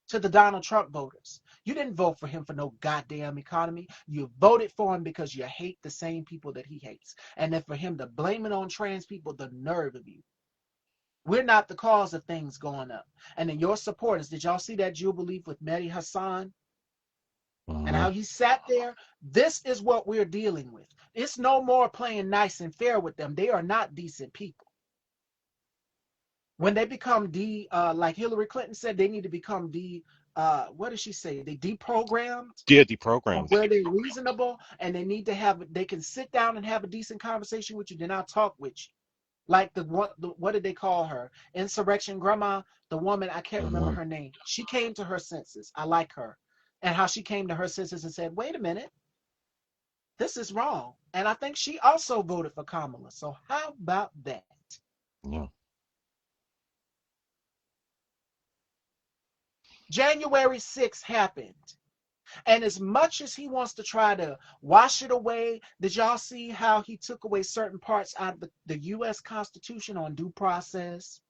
To the Donald Trump voters, you didn't vote for him for no goddamn economy. You voted for him because you hate the same people that he hates. And then for him to blame it on trans people, the nerve of you. We're not the cause of things going up. And then your supporters, did y'all see that Jubilee with Mehdi Hassan? And how he sat there? This is what we're dealing with. It's no more playing nice and fair with them. They are not decent people. When they become like Hillary Clinton said, they need to become what did she say? They deprogrammed, Yeah, deprogrammed. where they're reasonable and they need to they can sit down and have a decent conversation with you, then I'll talk with you. Like what did they call her? Insurrection grandma, the woman, I can't remember her name. She came to her senses. I like her. And how she came to her senses and said, wait a minute, this is wrong. And I think she also voted for Kamala. So how about that? Yeah. January 6th happened. And as much as he wants to try to wash it away, did y'all see how he took away certain parts out of the U.S. Constitution on due process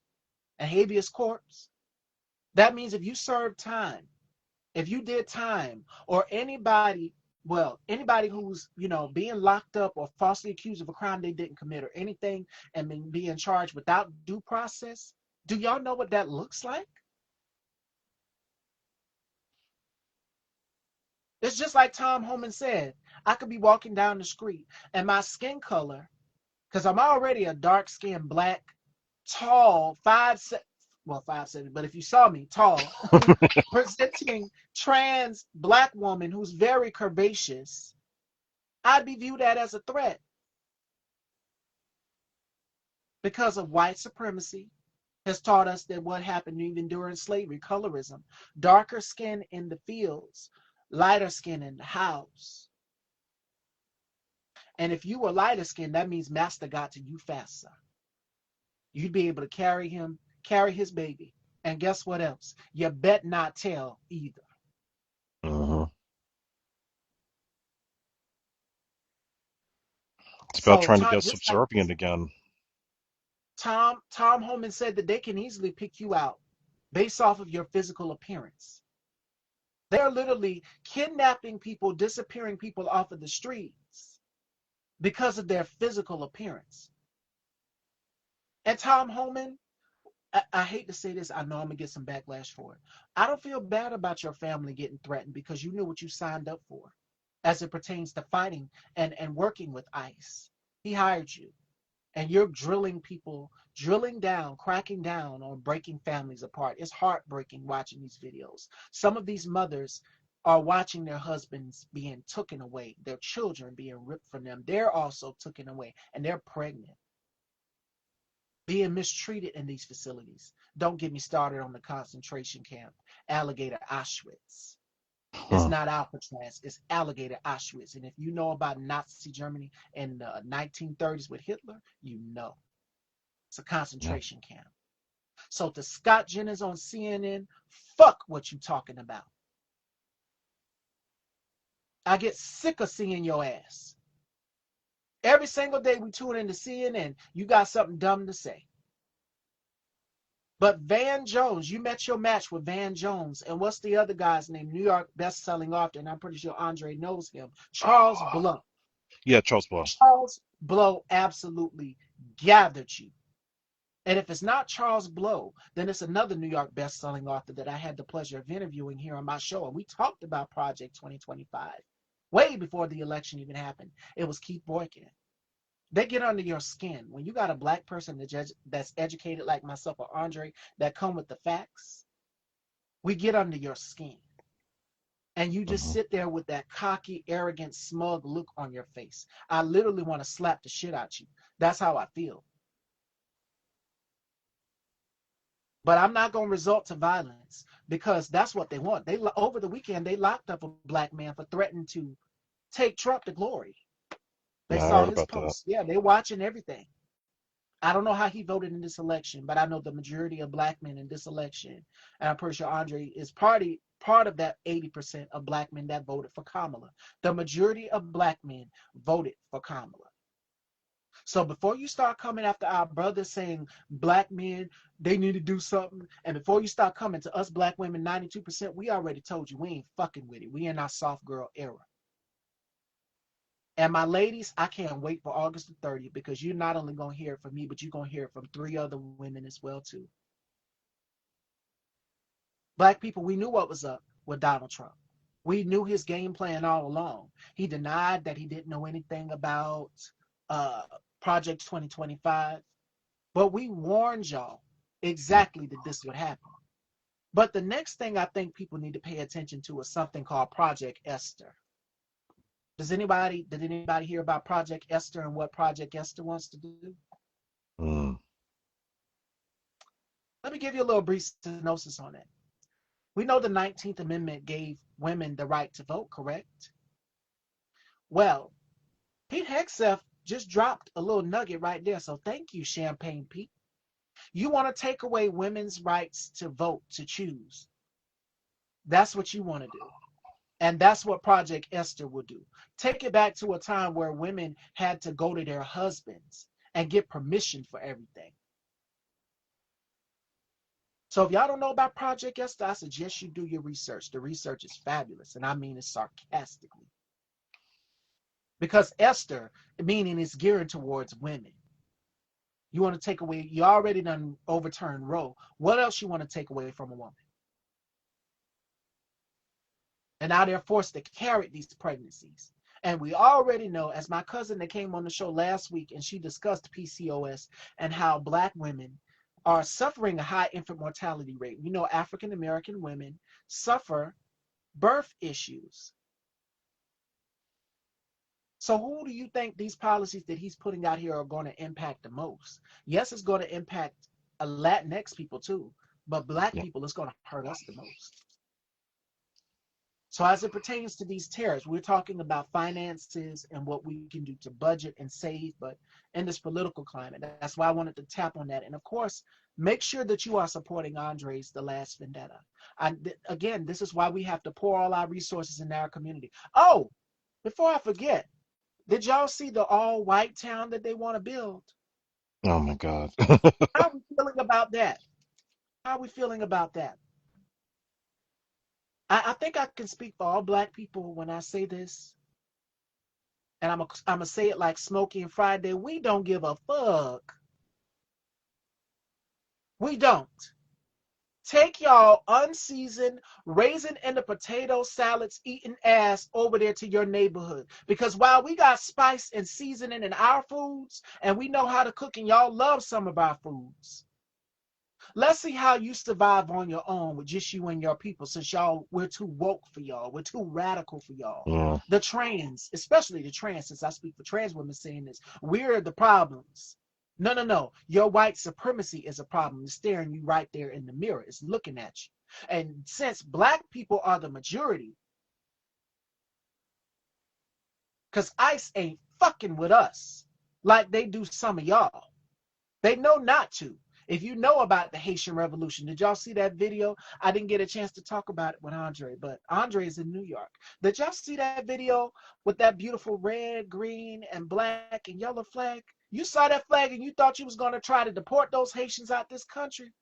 and habeas corpus? That means if you serve time, if you did time, or anybody, well, anybody who's, being locked up or falsely accused of a crime they didn't commit or anything and being charged without due process, do y'all know what that looks like? It's just like Tom Homan said. I could be walking down the street and my skin color, because I'm already a dark skinned black, tall, 5'7", but if you saw me, tall, presenting trans black woman who's very curvaceous, I'd be viewed as a threat because of white supremacy has taught us that what happened even during slavery, colorism, darker skin in the fields, lighter skin in the house. And if you were lighter skinned, that means master got to you faster. You'd be able to carry his baby. And guess what else? You bet not tell either. Uh-huh. It's about So trying to Tom, get just like subservient again. Tom Homan said that they can easily pick you out based off of your physical appearance. They're literally kidnapping people, disappearing people off of the streets because of their physical appearance. And Tom Homan, I hate to say this, I know I'm gonna get some backlash for it. I don't feel bad about your family getting threatened because you knew what you signed up for as it pertains to fighting and working with ICE. He hired you. And you're drilling people, drilling down, cracking down on breaking families apart. It's heartbreaking watching these videos. Some of these mothers are watching their husbands being taken away, their children being ripped from them. They're also taken away and they're pregnant, being mistreated in these facilities. Don't get me started on the concentration camp, alligator Auschwitz. It's Huh. not Alcatraz, it's alligator Auschwitz. And if you know about Nazi Germany in the 1930s with Hitler, you know. It's a Yeah. concentration camp. So to Scott Jennings on CNN, fuck what you talking about. I get sick of seeing your ass. Every single day we tune into CNN, you got something dumb to say. But Van Jones, you met your match with Van Jones. And what's the other guy's name? New York best-selling author, and I'm pretty sure Andre knows him. Charles Ah, Blunt. yeah, Charles Blow. Charles Blow absolutely gathered you. And if it's not Charles Blow, then it's another New York best-selling author that I had the pleasure of interviewing here on my show. And we talked about Project 2025 way before the election even happened. It was Keith Boykin. They get under your skin. When you got a black person that's educated like myself or Andre that come with the facts, we get under your skin. And you just Uh-huh. sit there with that cocky, arrogant, smug look on your face. I literally want to slap the shit out you. That's how I feel. But I'm not going to resort to violence because that's what they want. They over the weekend they locked up a black man for threatening to take Trump to glory. They Yeah, I saw heard his about that. posts. Yeah, they're watching everything. I don't know how he voted in this election, but I know the majority of black men in this election, and I'm pretty sure Andre is part of that 80% of black men that voted for Kamala. The majority of black men voted for Kamala. So before you start coming after our brothers saying black men, they need to do something, and before you start coming to us black women, 92%, we already told you we ain't fucking with it. We in our soft girl era. And my ladies, I can't wait for August the 30th because you're not only going to hear it from me, but you're going to hear it from 3 other women as well too. Black people, we knew what was up with Donald Trump. We knew his game plan all along. He denied that he didn't know anything about uh, Project 2025. But we warned y'all exactly that this would happen. But the next thing I think people need to pay attention to is something called Project Esther. Did anybody hear about Project Esther and what Project Esther wants to do? Mm. Let me give you a little brief synopsis on it. We know the 19th Amendment gave women the right to vote, correct? Well, Pete Hegseth just dropped a little nugget right there. So thank you, Champagne Pete. You want to take away women's rights to vote, to choose. That's what you want to do. And that's what Project Esther will do. Take it back to a time where women had to go to their husbands and get permission for everything. So if y'all don't know about Project Esther, I suggest you do your research. The research is fabulous, and I mean it sarcastically. Because Esther, meaning is geared towards women. You want to take away, you already done overturned Roe. What else you want to take away from a woman? And now they're forced to carry these pregnancies. And we already know, as my cousin that came on the show last week, and she discussed PCOS and how Black women are suffering a high infant mortality rate. We know African American women suffer birth issues. So who do you think these policies that he's putting out here are going to impact the most? Yes, it's going to impact Latinx people too, but Black Yeah. people, it's going to hurt us the most. So as it pertains to these tariffs, we're talking about finances and what we can do to budget and save, but in this political climate, that's why I wanted to tap on that. And of course, make sure that you are supporting Andre's The Last Vendetta. Again, this is why we have to pour all our resources in our community. Oh, before I forget, did y'all see the all-white town that they want to build? Oh my God. How are we feeling about that? How are we feeling about that? I think I can speak for all Black people when I say this, and I'm gonna say it like Smokey and Friday. We don't give a fuck. We don't. Take y'all unseasoned raisin and the potato salads eating ass over there to your neighborhood. Because while we got spice and seasoning in our foods, and we know how to cook, and y'all love some of our foods, let's see how you survive on your own with just you and your people, since we're too woke for y'all. We're too radical for y'all. Yeah. The trans, especially the trans, since I speak for trans women saying this, we're the problems. No, no, no. Your white supremacy is a problem. It's staring you right there in the mirror. It's looking at you. And since Black people are the majority, because ICE ain't fucking with us like they do some of y'all. They know not to. If you know about the Haitian Revolution, did y'all see that video? I didn't get a chance to talk about it with Andre, but Andre is in New York. Did y'all see that video with that beautiful red, green, and black and yellow flag? You saw that flag and you thought you was going to try to deport those Haitians out this country?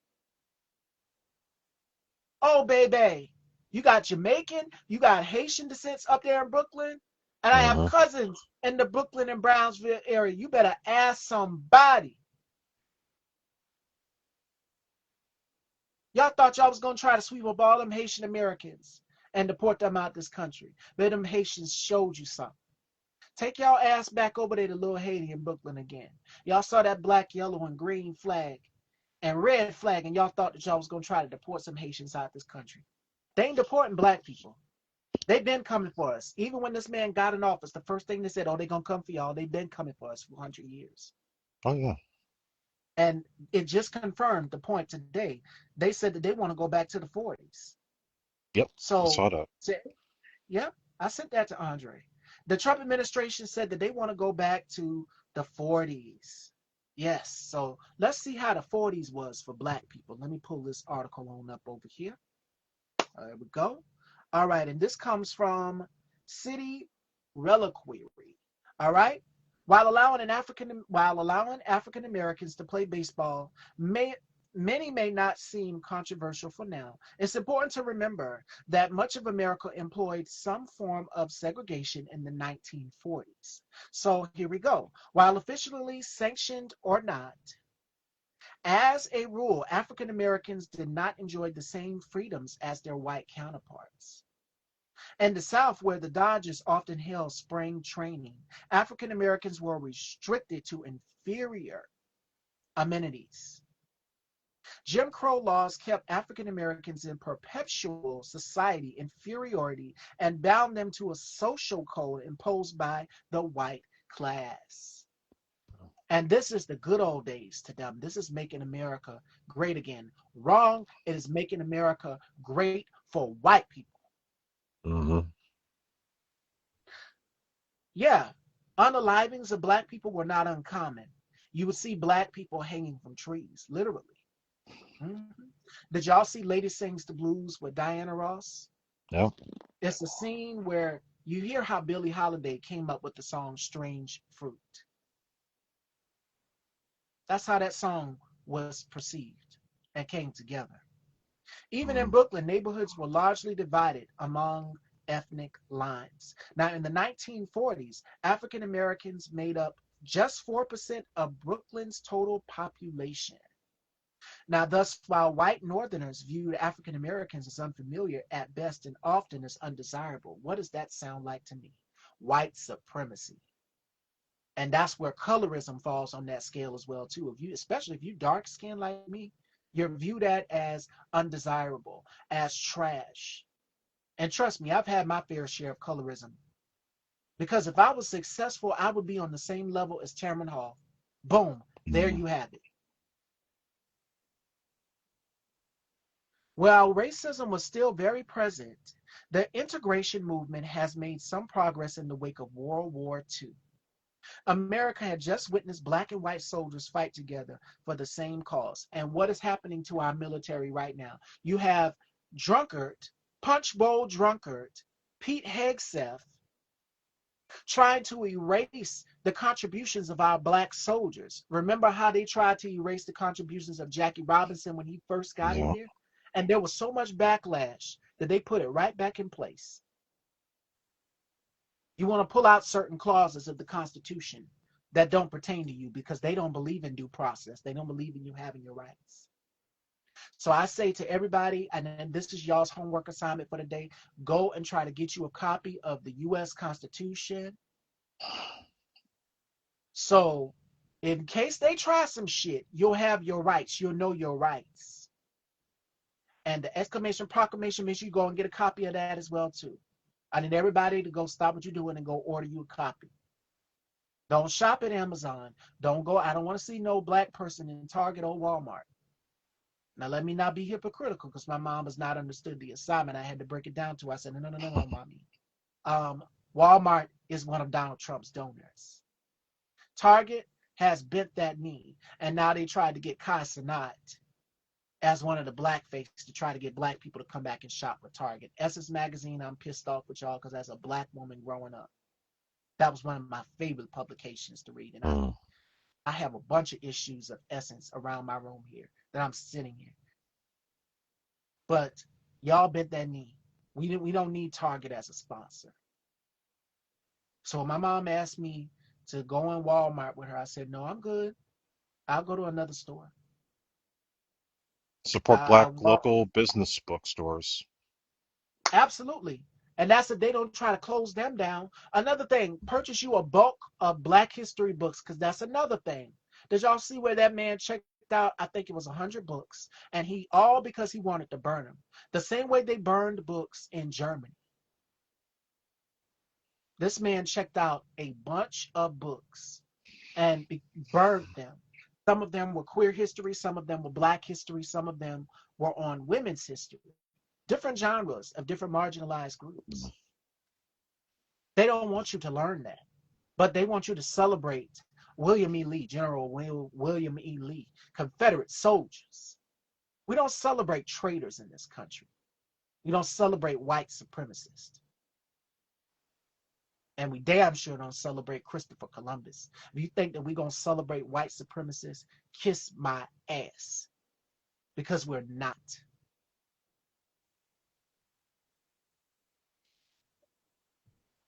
Oh, baby. You got Jamaican, you got Haitian descents up there in Brooklyn, and I have Uh-huh. cousins in the Brooklyn and Brownsville area. You better ask somebody. Y'all thought y'all was gonna try to sweep up all them Haitian Americans and deport them out this country. But them Haitians showed you something. Take y'all ass back over there to Little Haiti in Brooklyn again. Y'all saw that black, yellow, and green flag and red flag, and y'all thought that y'all was gonna try to deport some Haitians out this country. They ain't deporting Black people. They've been coming for us. Even when this man got in office, the first thing they said, oh, they gonna come for y'all. They've been coming for us for 100 years. Oh yeah. And it just confirmed the point today. They said that they want to go back to the 40s. Yep. I So, saw that. yeah, I sent that to Andre. The Trump administration said that they want to go back to the 40s. Yes, so let's see how the 40s was for Black people. Let me pull this article on up over here. There we go. All right, and this comes from City Reliquary. All right. While allowing African Americans to play baseball, many may not seem controversial for now. It's important to remember that much of America employed some form of segregation in the 1940s. So here we go. While officially sanctioned or not, as a rule, African Americans did not enjoy the same freedoms as their white counterparts. In the South, where the Dodgers often held spring training, African Americans were restricted to inferior amenities. Jim Crow laws kept African Americans in perpetual society inferiority and bound them to a social code imposed by the white class. And this is the good old days to them. This is making America great again. Wrong. It is making America great for white people. Mm-hmm. Yeah, unalivings of Black people were not uncommon. You would see Black people hanging from trees, literally. Mhm. Did y'all see Lady Sings the Blues with Diana Ross? Yeah. It's a scene where you hear how Billie Holiday came up with the song Strange Fruit. That's how that song was perceived and came together. Even in Mm. Brooklyn, neighborhoods were largely divided among ethnic lines. Now, in the 1940s, African Americans made up just 4% of Brooklyn's total population. Now, thus, while white Northerners viewed African Americans as unfamiliar at best and often as undesirable, what does that sound like to me? White supremacy. And that's where colorism falls on that scale as well too. If you, especially if you dark skinned like me, you're viewed at as undesirable, as trash. And trust me, I've had my fair share of colorism. Because if I was successful, I would be on the same level as Chairman Hall. Boom, there Mm. you have it. While racism was still very present, the integration movement has made some progress in the wake of World War II. America had just witnessed black and white soldiers fight together for the same cause. And what is happening to our military right now? You have drunkard, punch bowl drunkard, Pete Hegseth trying to erase the contributions of our black soldiers. Remember how they tried to erase the contributions of Jackie Robinson when he first got in Yeah. here? And there was so much backlash that they put it right back in place. You want to pull out certain clauses of the Constitution that don't pertain to you because they don't believe in due process. They don't believe in you having your rights. So I say to everybody, and this is y'all's homework assignment for the day, go and try to get you a copy of the U.S. Constitution. So in case they try some shit, you'll have your rights. You'll know your rights. And the exclamation proclamation, make sure you go and get a copy of that as well too. I need everybody to go stop what you're doing and go order you a copy. Don't shop at Amazon. Don't go. I don't want to see no black person in Target or Walmart. Now, let me not be hypocritical because my mom has not understood the assignment. I had to break it down to her. I said, no, no, no, no, no, mommy. Walmart is one of Donald Trump's donors. Target has bent that knee, and now they tried to get Kai Cenat as one of the blackface to try to get black people to come back and shop with Target. Essence Magazine, I'm pissed off with y'all because as a black woman growing up, that was one of my favorite publications to read. And Mm. I have a bunch of issues of Essence around my room here that I'm sitting in. But y'all bent that knee. We don't need Target as a sponsor. So when my mom asked me to go in Walmart with her, I said, no, I'm good. I'll go to another store. Support I black walk local business bookstores. absolutely. And that's if they don't try to close them down. Another thing, purchase you a bulk of Black History books, because that's another thing. Did y'all see where that man checked out? I think it was 100 books, and he all because he wanted to burn them. The same way they burned books in Germany. This man checked out a bunch of books and burned them. Some of them were queer history, some of them were black history, some of them were on women's history. Different genres of different marginalized groups. They don't want you to learn that, but they want you to celebrate William E. Lee, General William E. Lee, Confederate soldiers. We don't celebrate traitors in this country. We don't celebrate white supremacists. And we damn sure don't celebrate Christopher Columbus. If you think that we're going to celebrate white supremacists, kiss my ass. Because we're not.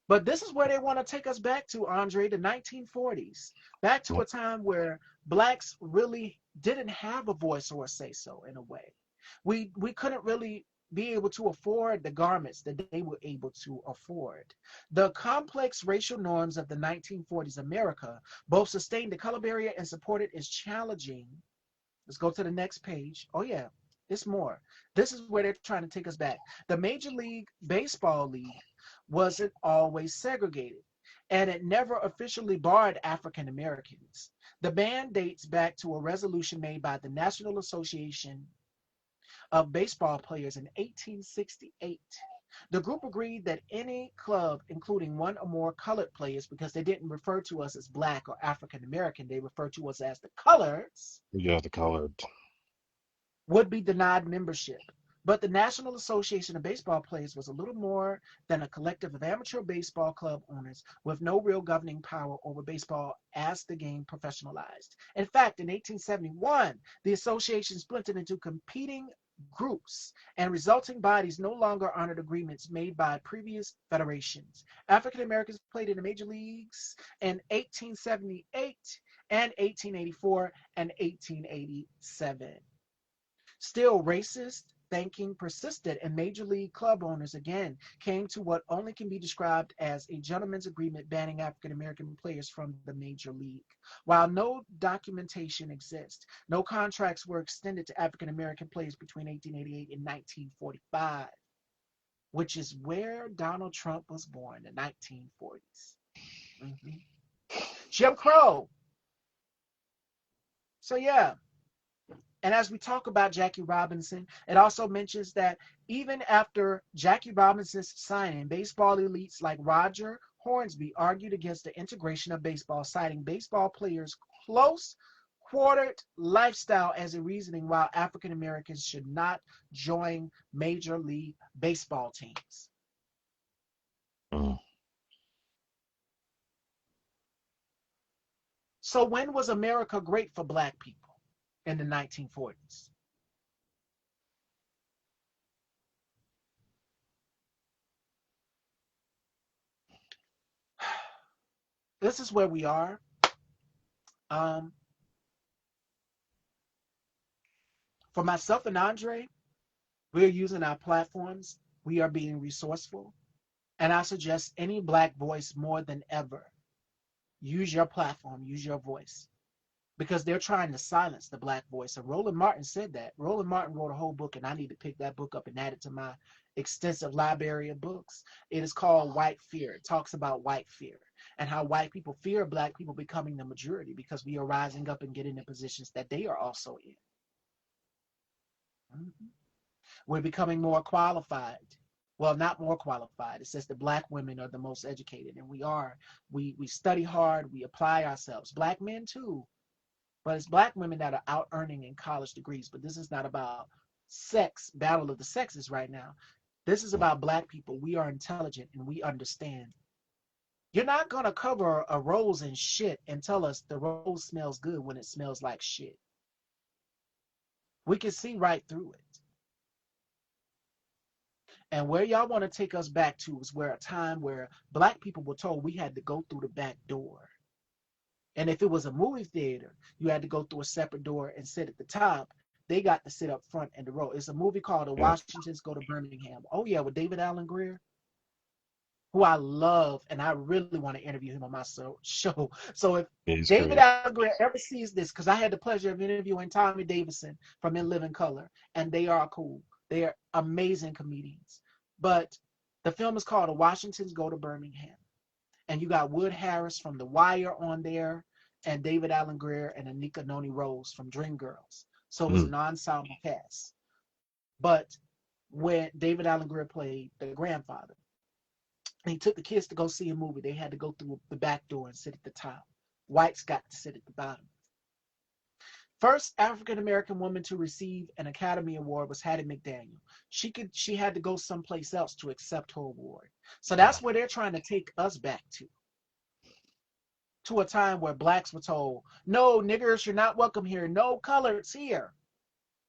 But this is where they want to take us back to, Andre, the 1940s. Back to Yep. a time where blacks really didn't have a voice or a say so in a way. We couldn't really be able to afford the garments that they were able to afford. The complex racial norms of the 1940s America both sustained the color barrier and supported its challenging. Let's go to the next page. Oh, yeah, it's more. This is where they're trying to take us back. The Major League Baseball League wasn't always segregated, and it never officially barred African Americans. The ban dates back to a resolution made by the National Association of Baseball Players in 1868. The group agreed that any club, including one or more colored players, because they didn't refer to us as black or African American, they referred to us as the coloreds, Yeah, the colored. would be denied membership. But the National Association of Baseball Players was a little more than a collective of amateur baseball club owners with no real governing power over baseball as the game professionalized. In fact, in 1871, the association splintered into competing groups, and resulting bodies no longer honored agreements made by previous federations. African Americans played in the major leagues in 1878 and 1884 and 1887. Still, racist thinking persisted, and major league club owners again came to what only can be described as a gentleman's agreement banning African American players from the major league. While no documentation exists, no contracts were extended to African American players between 1888 and 1945, which is where Donald Trump was born, the 1940s. Jim Crow. So, yeah. And as we talk about Jackie Robinson, it also mentions that even after Jackie Robinson's signing, baseball elites like Roger Hornsby argued against the integration of baseball, citing baseball players' close quartered lifestyle as a reasoning why African Americans should not join Major League Baseball teams. So when was America great for black people? In the 1940s. This is where we are. For myself and Andre, we're using our platforms. We are being resourceful. And I suggest any black voice more than ever, use your platform, use your voice. Because they're trying to silence the black voice. And Roland Martin said that. Roland Martin wrote a whole book, and I need to pick that book up and add it to my extensive library of books. It is called White Fear. It talks about white fear and how white people fear black people becoming the majority because we are rising up and getting in positions that they are also in. We're becoming more qualified. Well, not more qualified. It says the black women are the most educated, and we are. We study hard. We apply ourselves. Black men too. But it's black women that are out earning in college degrees. But this is not about sex, battle of the sexes right now. This is about black people. We are intelligent and we understand. You're not going to cover a rose in shit and tell us the rose smells good when it smells like shit. We can see right through it. And where y'all want to take us back to is where a time where black people were told we had to go through the back door. And if it was a movie theater, you had to go through a separate door and sit at the top. They got to sit up front in the row. It's a movie called The Washingtons Go to Birmingham. Oh, yeah, with David Allen Greer, who I love, and I really want to interview him on my show. So if David Allen Greer ever sees this, because I had the pleasure of interviewing Tommy Davidson from In Living Color, and they are cool. They are amazing comedians. But the film is called The Washingtons Go to Birmingham. And you got Wood Harris from The Wire on there, and David Allen Greer and Anika Noni Rose from Dreamgirls. So it was an ensemble cast. But when David Allen Greer played the grandfather, and he took the kids to go see a movie, they had to go through the back door and sit at the top. Whites got to sit at the bottom. First African-American woman to receive an Academy Award was Hattie McDaniel. She had to go someplace else to accept her award. So that's where they're trying to take us back to a time where blacks were told, no, niggers, you're not welcome here. No coloreds here.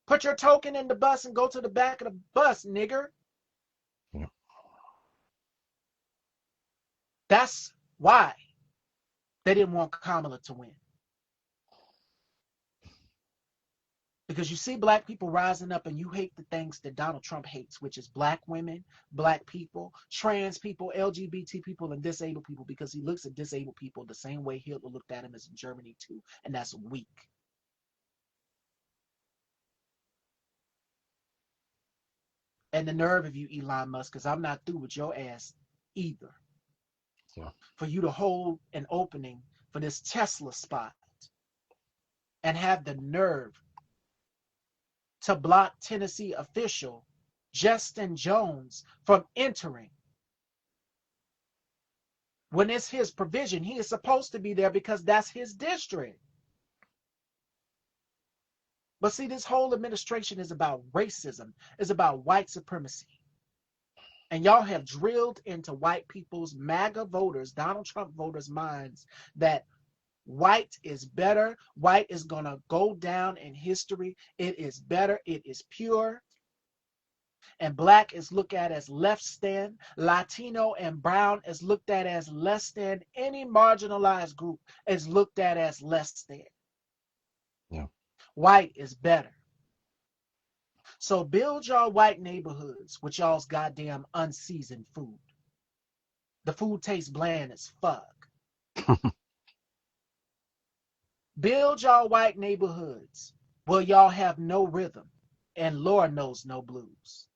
Put your token in the bus and go to the back of the bus, nigger. Yeah. That's why they didn't want Kamala to win. Because you see black people rising up and you hate the things that Donald Trump hates, which is black women, black people, trans people, LGBT people, and disabled people, because he looks at disabled people the same way Hitler looked at him as in Germany too, and that's weak. And the nerve of you, Elon Musk, because I'm not through with your ass either. Yeah. For you to hold an opening for this Tesla spot and have the nerve to block Tennessee official Justin Jones from entering when it's his provision. He is supposed to be there because that's his district. But see, this whole administration is about racism, is about white supremacy. And y'all have drilled into white people's MAGA voters, Donald Trump voters' minds that white is better. White is going to go down in history. It is better. It is pure. And black is looked at as less than. Latino and brown is looked at as less than. Any marginalized group is looked at as less than. Yeah. White is better. So build y'all white neighborhoods with y'all's goddamn unseasoned food. The food tastes bland as fuck. Build y'all white neighborhoods where y'all have no rhythm and Lord knows no blues.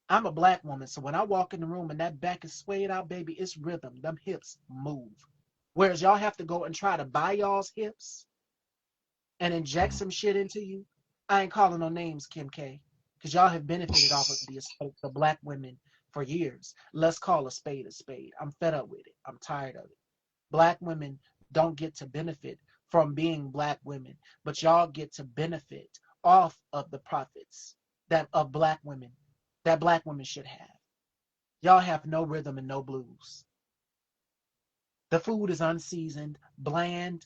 I'm a black woman, so when I walk in the room and that back is swayed out, baby, it's rhythm. Them hips move. Whereas y'all have to go and try to buy y'all's hips and inject some shit into you. I ain't calling no names, Kim K, because y'all have benefited off of the aesthetics of black women for years. Let's call a spade a spade. I'm fed up with it. I'm tired of it. Black women don't get to benefit from being black women, but y'all get to benefit off of the profits that of black women that black women should have. Y'all have no rhythm and no blues. The food is unseasoned, bland,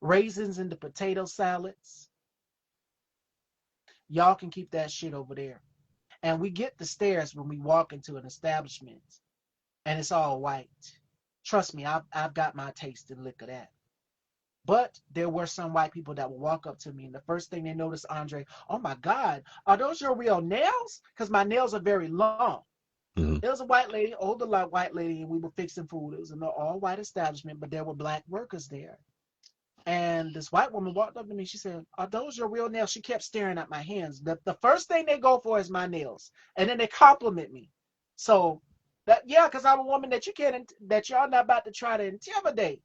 raisins in the potato salads. Y'all can keep that shit over there. And we get the stares when we walk into an establishment and it's all white. Trust me, I've got my taste in liquor that. But there were some white people that would walk up to me, and the first thing they noticed, Andre, oh my God, are those your real nails? Because my nails are very long. Mm-hmm. There was a white lady, older white lady, and we were fixing food. It was an all-white establishment, but there were black workers there. And this white woman walked up to me. She said, are those your real nails? She kept staring at my hands. The first thing they go for is my nails, and then they compliment me. So, that yeah, because I'm a woman that you can't, that y'all not about to try to intimidate.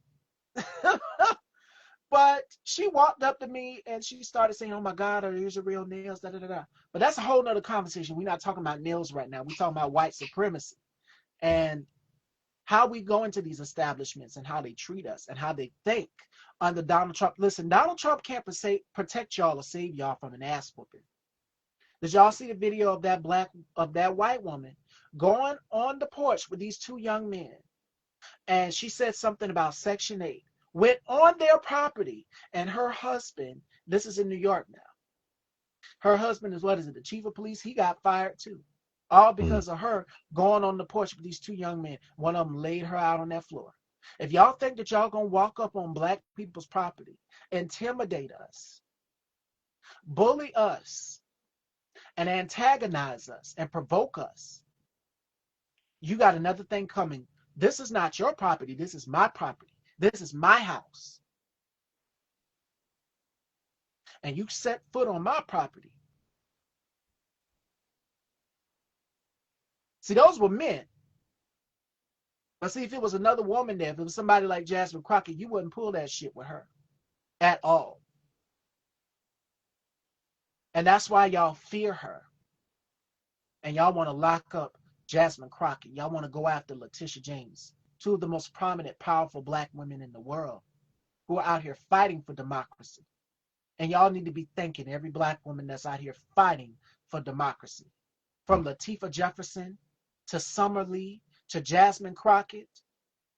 But she walked up to me and she started saying, oh my God, are these your real nails? Da, da, da, da. But that's a whole nother conversation. We're not talking about nails right now. We're talking about white supremacy and how we go into these establishments and how they treat us and how they think under Donald Trump. Listen, Donald Trump can't protect y'all or save y'all from an ass whooping. Did y'all see the video of that white woman going on the porch with these two young men? And she said something about Section 8, went on their property, and her husband, this is in New York now, her husband is, what is it, the chief of police? He got fired too. All because of her going on the porch with these two young men. One of them laid her out on that floor. If y'all think that y'all gonna walk up on black people's property, intimidate us, bully us, and antagonize us and provoke us, you got another thing coming. This is not your property. This is my property. This is my house. And you set foot on my property. See, those were men. But see, if it was another woman there, if it was somebody like Jasmine Crockett, you wouldn't pull that shit with her at all. And that's why y'all fear her. And y'all want to lock up Jasmine Crockett. Y'all want to go after Letitia James, two of the most prominent, powerful black women in the world who are out here fighting for democracy. And y'all need to be thanking every black woman that's out here fighting for democracy. From Latifah Jefferson to Summer Lee to Jasmine Crockett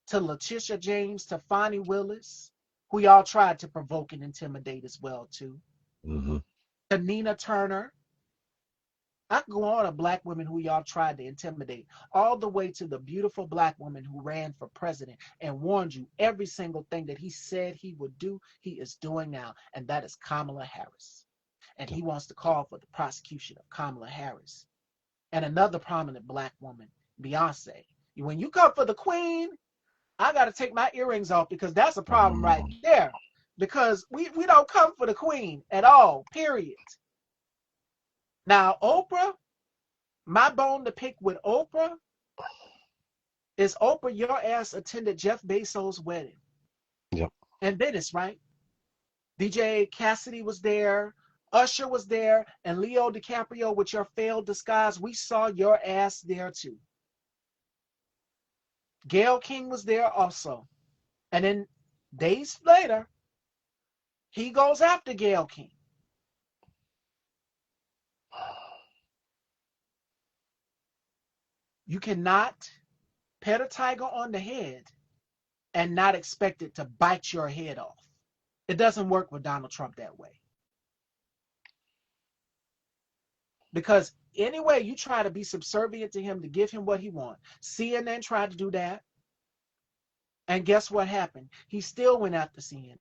to Letitia James to Fonnie Willis, who y'all tried to provoke and intimidate as well too. Mm-hmm. To Nina Turner. I can go on a black woman who y'all tried to intimidate, all the way to the beautiful black woman who ran for president and warned you every single thing that he said he would do, he is doing now, and that is Kamala Harris. And he wants to call for the prosecution of Kamala Harris. And another prominent black woman, Beyonce. When you come for the queen, I got to take my earrings off because that's a problem right there. Because we don't come for the queen at all, period. Now, Oprah, my bone to pick with Oprah is Oprah, your ass attended Jeff Bezos' wedding. Yep. In Venice, right? DJ Cassidy was there, Usher was there, and Leo DiCaprio with your failed disguise. We saw your ass there too. Gayle King was there also. And then days later, He goes after Gayle King. You cannot pet a tiger on the head and not expect it to bite your head off. It doesn't work with Donald Trump that way. Because anyway, you try to be subservient to him to give him what he wants. CNN tried to do that. And guess what happened? He still went after CNN.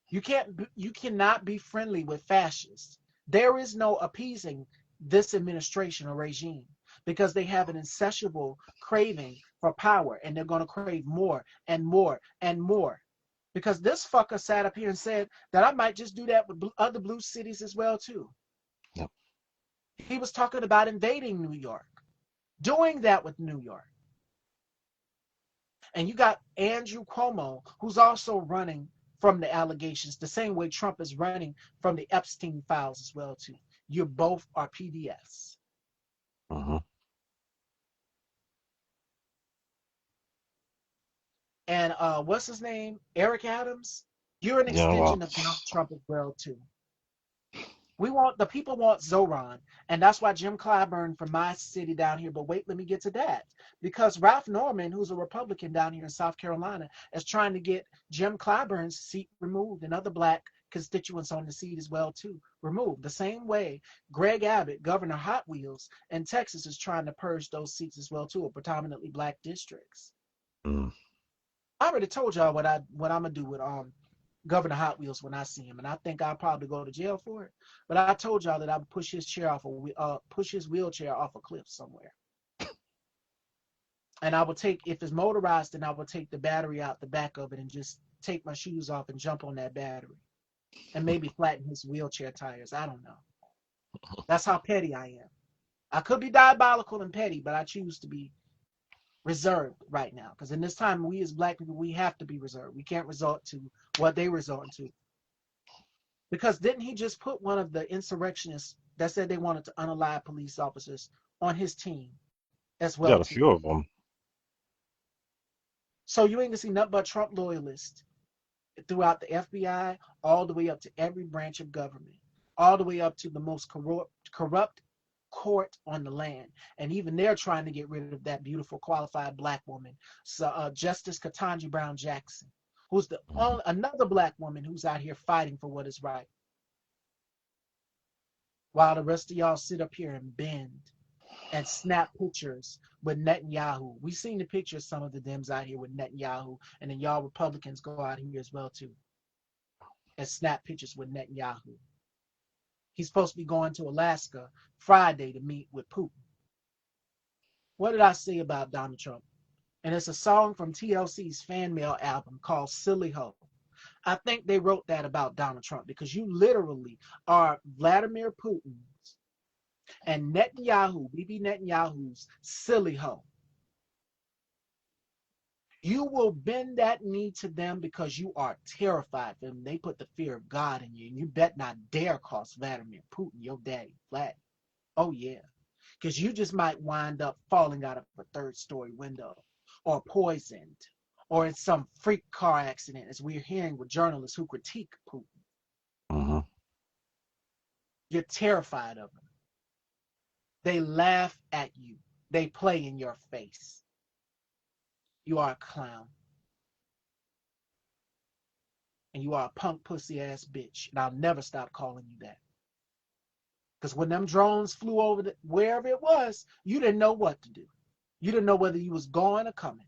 You cannot be friendly with fascists. There is no appeasing this administration or regime because they have an insatiable craving for power, and they're going to crave more and more and more. Because this fucker sat up here and said that I might just do that with other blue cities as well too. Yep. He was talking about invading New York, doing that with New York. And you got Andrew Cuomo, who's also running from the allegations, the same way Trump is running from the Epstein files as well too. You both are PDFs. Mm-hmm. And what's his name? Eric Adams. You're an Yeah, well, extension of Donald Trump as well too. The people want Zoran, and that's why Jim Clyburn from my city down here. But wait, let me get to that. Because Ralph Norman, who's a Republican down here in South Carolina, is trying to get Jim Clyburn's seat removed and other black constituents on the seat as well too removed. The same way Greg Abbott, Governor Hot Wheels in Texas, is trying to purge those seats as well too, of predominantly black districts. mm, I already told y'all what I'm gonna do with Governor Hot Wheels when I see him, and I think I'll probably go to jail for it. But I told y'all that I would push his wheelchair off a cliff somewhere, and I would take, if it's motorized, then I would take the battery out the back of it and just take my shoes off and jump on that battery, and maybe flatten his wheelchair tires. I don't know. That's how petty I am. I could be diabolical and petty, but I choose to be reserved right now, because in this time, we as black people, we have to be reserved. We can't resort to what they resort to. Because didn't he just put one of the insurrectionists that said they wanted to unalive police officers on his team as got well a too? few of them. So you ain't gonna see nothing but Trump loyalists throughout the FBI, all the way up to every branch of government, all the way up to the most corrupt court on the land. And even they're trying to get rid of that beautiful qualified black woman, so Justice Ketanji Brown Jackson, who's the Mm-hmm. another black woman who's out here fighting for what is right, while the rest of y'all sit up here and bend and snap pictures with Netanyahu. We seen the pictures, some of the Dems out here with Netanyahu, and then y'all Republicans go out here as well too and snap pictures with Netanyahu. He's supposed to be going to Alaska Friday to meet with Putin. What did I say about Donald Trump? And it's a song from TLC's fan mail album called Silly Ho. I think they wrote that about Donald Trump because you literally are Vladimir Putin's and Netanyahu, Bibi Netanyahu's silly ho. You will bend that knee to them because you are terrified of them. They put the fear of God in you, and you bet not dare cross Vladimir Putin, your daddy, Vlad. Oh, yeah. Because you just might wind up falling out of a third-story window or poisoned or in some freak car accident, as we're hearing with journalists who critique Putin. Mm-hmm. You're terrified of them. They laugh at you. They play in your face. You are a clown. And you are a punk pussy ass bitch. And I'll never stop calling you that. Because when them drones flew over wherever it was, you didn't know what to do. You didn't know whether you was going or coming.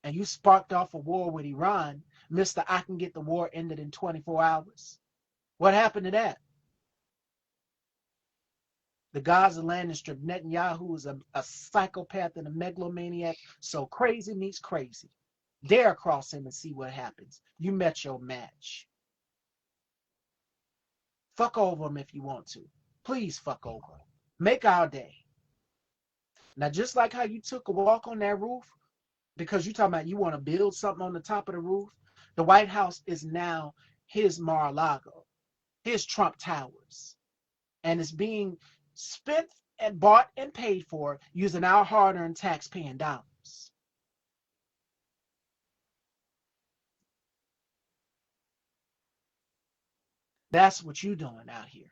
And you sparked off a war with Iran. Mr. I can get the war ended in 24 hours. What happened to that? The Gaza landing strip, Netanyahu is a psychopath and a megalomaniac. So crazy meets crazy. Dare cross him and see what happens. You met your match. Fuck over him if you want to. Please fuck over him. Make our day. Now, just like how you took a walk on that roof, because you're talking about you want to build something on the top of the roof, the White House is now his Mar-a-Lago, his Trump Towers. And it's being spent and bought and paid for using our hard-earned tax-paying dollars. That's what you doing out here.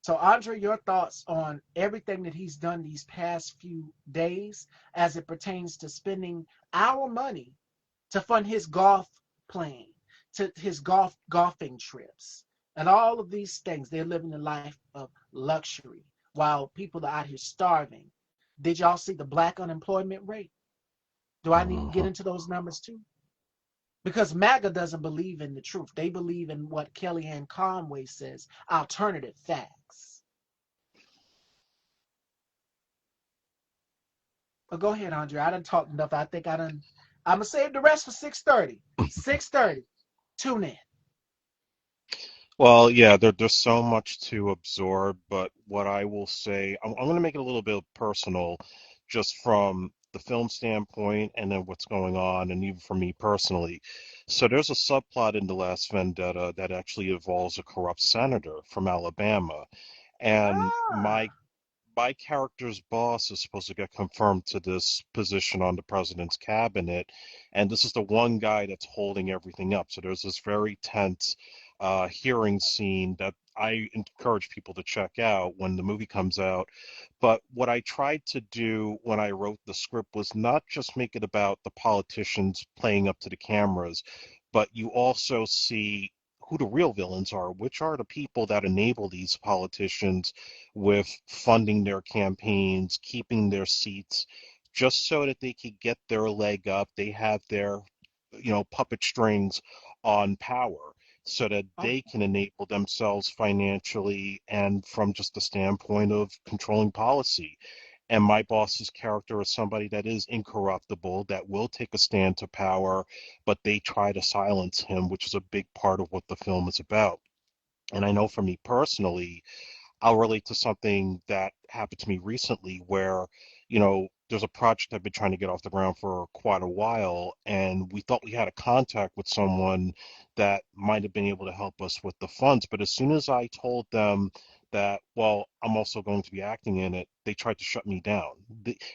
So, Andre, your thoughts on everything that he's done these past few days as it pertains to spending our money to fund his golf playing, to his golfing trips, and all of these things. They're living a life of luxury while people are out here starving. Did y'all see the black unemployment rate? Do I need to get Mhm. into those numbers too? Because MAGA doesn't believe in the truth. They believe in what Kellyanne Conway says, alternative facts. But go ahead, Andre. I done talked enough. I think I done. I'm gonna save the rest for 6:30. 6:30. Tune in. Well, yeah, there's so much to absorb, but what I will say, I'm going to make it a little bit personal, just from the film standpoint and then what's going on, and even for me personally. So there's a subplot in The Last Vendetta that actually involves a corrupt senator from Alabama, and Ah, my character's boss is supposed to get confirmed to this position on the president's cabinet, and this is the one guy that's holding everything up. So there's this very tense hearing scene that I encourage people to check out when the movie comes out. But what I tried to do when I wrote the script was not just make it about the politicians playing up to the cameras, but you also see who the real villains are, which are the people that enable these politicians with funding their campaigns, keeping their seats, just so that they could get their leg up. They have their, puppet strings on power so that oh, they can enable themselves financially and from just the standpoint of controlling policy. And my boss's character is somebody that is incorruptible, that will take a stand to power, but they try to silence him, which is a big part of what the film is about. And I know for me personally, I'll relate to something that happened to me recently where, there's a project I've been trying to get off the ground for quite a while, and we thought we had a contact with someone that might have been able to help us with the funds. But as soon as I told them that, well, I'm also going to be acting in it, they tried to shut me down.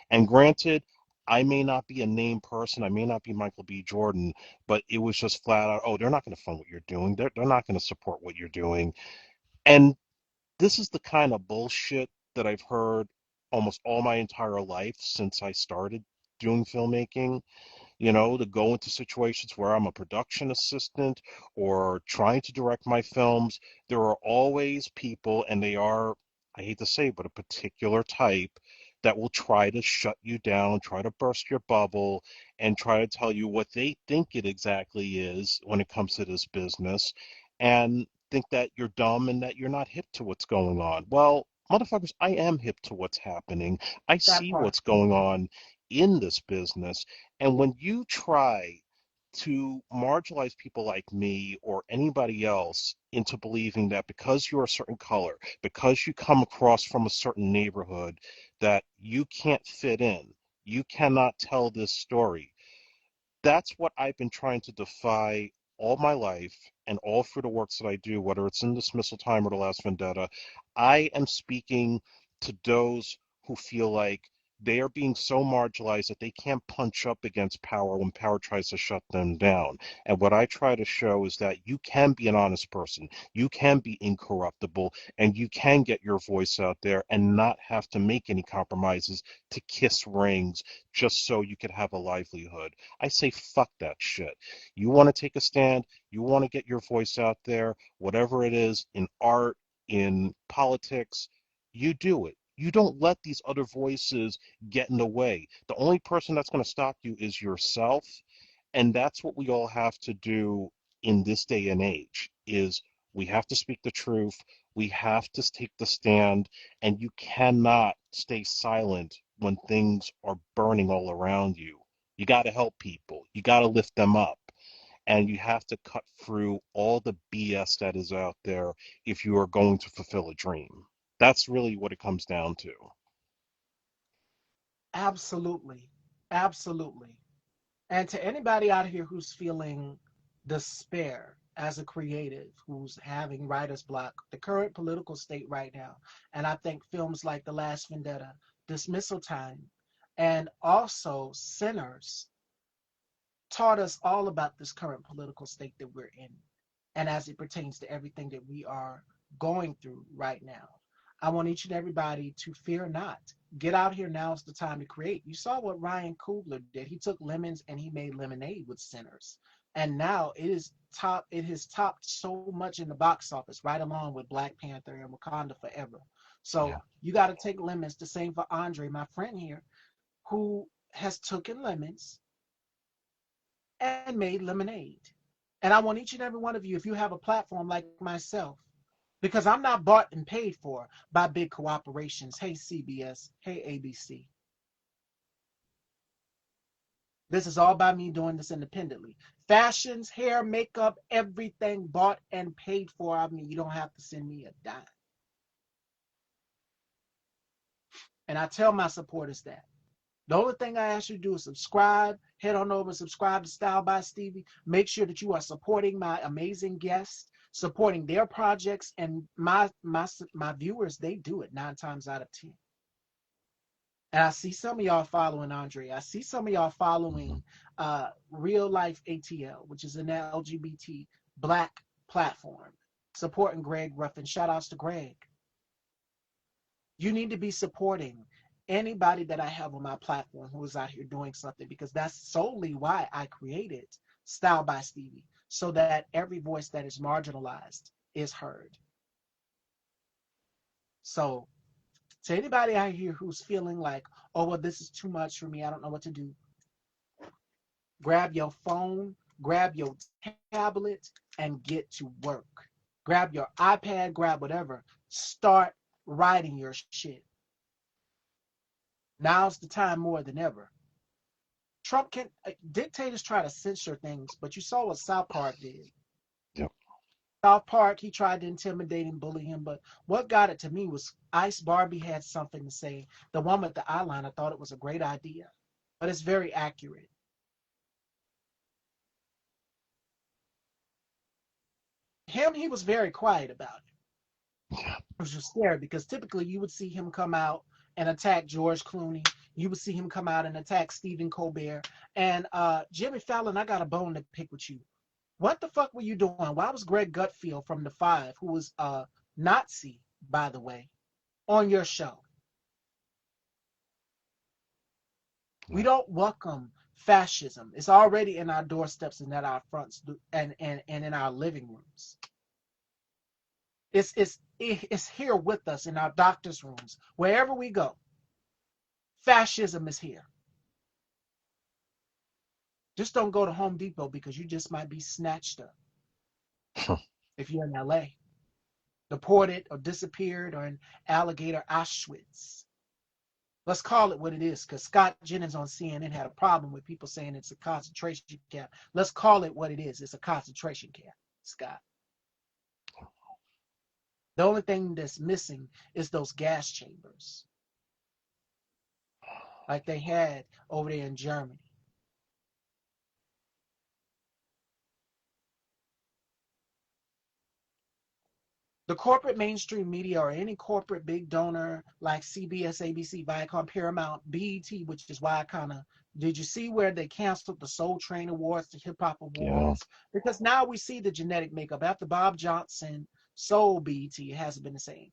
And granted, I may not be a named person, I may not be Michael B. Jordan, but it was just flat out, oh, they're not going to fund what you're doing. They're not going to support what you're doing. And this is the kind of bullshit that I've heard almost all my entire life since I started doing filmmaking, to go into situations where I'm a production assistant or trying to direct my films. There are always people, and they are, I hate to say, but a particular type that will try to shut you down, try to burst your bubble, and try to tell you what they think it exactly is when it comes to this business, and think that you're dumb and that you're not hip to what's going on. Well, motherfuckers, I am hip to what's happening. I that see part. what's going on in this business. And when you try to marginalize people like me or anybody else into believing that because you're a certain color, because you come across from a certain neighborhood, that you can't fit in, you cannot tell this story, that's what I've been trying to defy all my life and all through the works that I do, whether it's in Dismissal Time or The Last Vendetta. I am speaking to those who feel like they are being so marginalized that they can't punch up against power when power tries to shut them down. And what I try to show is that you can be an honest person, you can be incorruptible, and you can get your voice out there and not have to make any compromises to kiss rings just so you could have a livelihood. I say fuck that shit. You want to take a stand, you want to get your voice out there, whatever it is, in art, in politics, you do it. You don't let these other voices get in the way. The only person that's going to stop you is yourself, and that's what we all have to do in this day and age is we have to speak the truth, we have to take the stand, and you cannot stay silent when things are burning all around you. You got to help people, you got to lift them up, and you have to cut through all the BS that is out there if you are going to fulfill a dream. That's really what it comes down to. Absolutely. Absolutely. And to anybody out here who's feeling despair as a creative, who's having writer's block, the current political state right now, and I think films like The Last Vendetta, Dismissal Time, and also Sinners taught us all about this current political state that we're in, and as it pertains to everything that we are going through right now. I want each and everybody to fear not. Get out here. Now is the time to create. You saw what Ryan Coogler did. He took lemons and he made lemonade with sinners. And now it has topped so much in the box office, right along with Black Panther and Wakanda Forever. So Yeah. you got to take lemons. The same for Andre, my friend here, who has taken lemons and made lemonade. And I want each and every one of you, if you have a platform like myself, because I'm not bought and paid for by big corporations. Hey, CBS. Hey, ABC. This is all by me doing this independently. Fashions, hair, makeup, everything bought and paid for. I mean, you don't have to send me a dime. And I tell my supporters that. The only thing I ask you to do is subscribe. Head on over and subscribe to Style by Stevie. Make sure that you are supporting my amazing guests, supporting their projects, and my viewers. They do it 9 times out of 10. And I see some of y'all following Andre. I see some of y'all Hmm. following Real Life ATL, which is an LGBT Black platform, supporting Greg Ruffin. Shout outs to Greg. You need to be supporting anybody that I have on my platform who is out here doing something, because that's solely why I created Style by Stevie, so that every voice that is marginalized is heard. So, to anybody out here who's feeling like, oh, well, this is too much for me, I don't know what to do, grab your phone, grab your tablet, and get to work. Grab your iPad, grab whatever. Start writing your shit. Now's the time more than ever. Trump can dictators try to censor things, but you saw what South Park did. Yep. South Park, he tried to intimidate and bully him, but what got it to me was Ice Barbie had something to say. The one with the eyeliner thought it was a great idea, but it's very accurate. Him, he was very quiet about it. Yeah. I was just scared because typically you would see him come out and attack George Clooney. You would see him come out and attack Stephen Colbert. And Jimmy Fallon, I got a bone to pick with you. What the fuck were you doing? Why was Greg Gutfield from The Five, who was a Nazi, by the way, on your show? We Yeah. don't welcome fascism. It's already in our doorsteps and at our fronts and in our living rooms. It's here with us in our doctors' rooms. Wherever we go, fascism is here. Just don't go to Home Depot because you just might be snatched up if you're in LA, deported or disappeared, or in alligator Auschwitz. Let's call it what it is, because Scott Jennings on CNN had a problem with people saying it's a concentration camp. Let's call it what it is. It's a concentration camp, Scott. The only thing that's missing is those gas chambers, like they had over there in Germany. The corporate mainstream media, or any corporate big donor like CBS, ABC, Viacom, Paramount, BET, which is why I kind of, did you see where they canceled the Soul Train Awards, the Hip Hop Yeah. Awards? Because now we see the genetic makeup. After Bob Johnson sold BET, it hasn't been the same.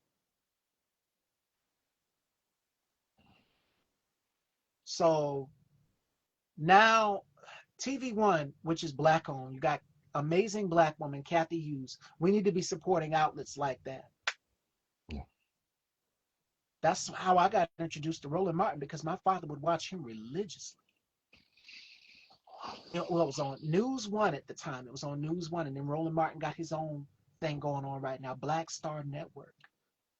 So now TV1, which is black owned, you got amazing black woman, Kathy Hughes. We need to be supporting outlets like that. Yeah. That's how I got introduced to Roland Martin, because my father would watch him religiously. Well, it was on News One at the time. It was on News One, and then Roland Martin got his own thing going on right now, Black Star Network.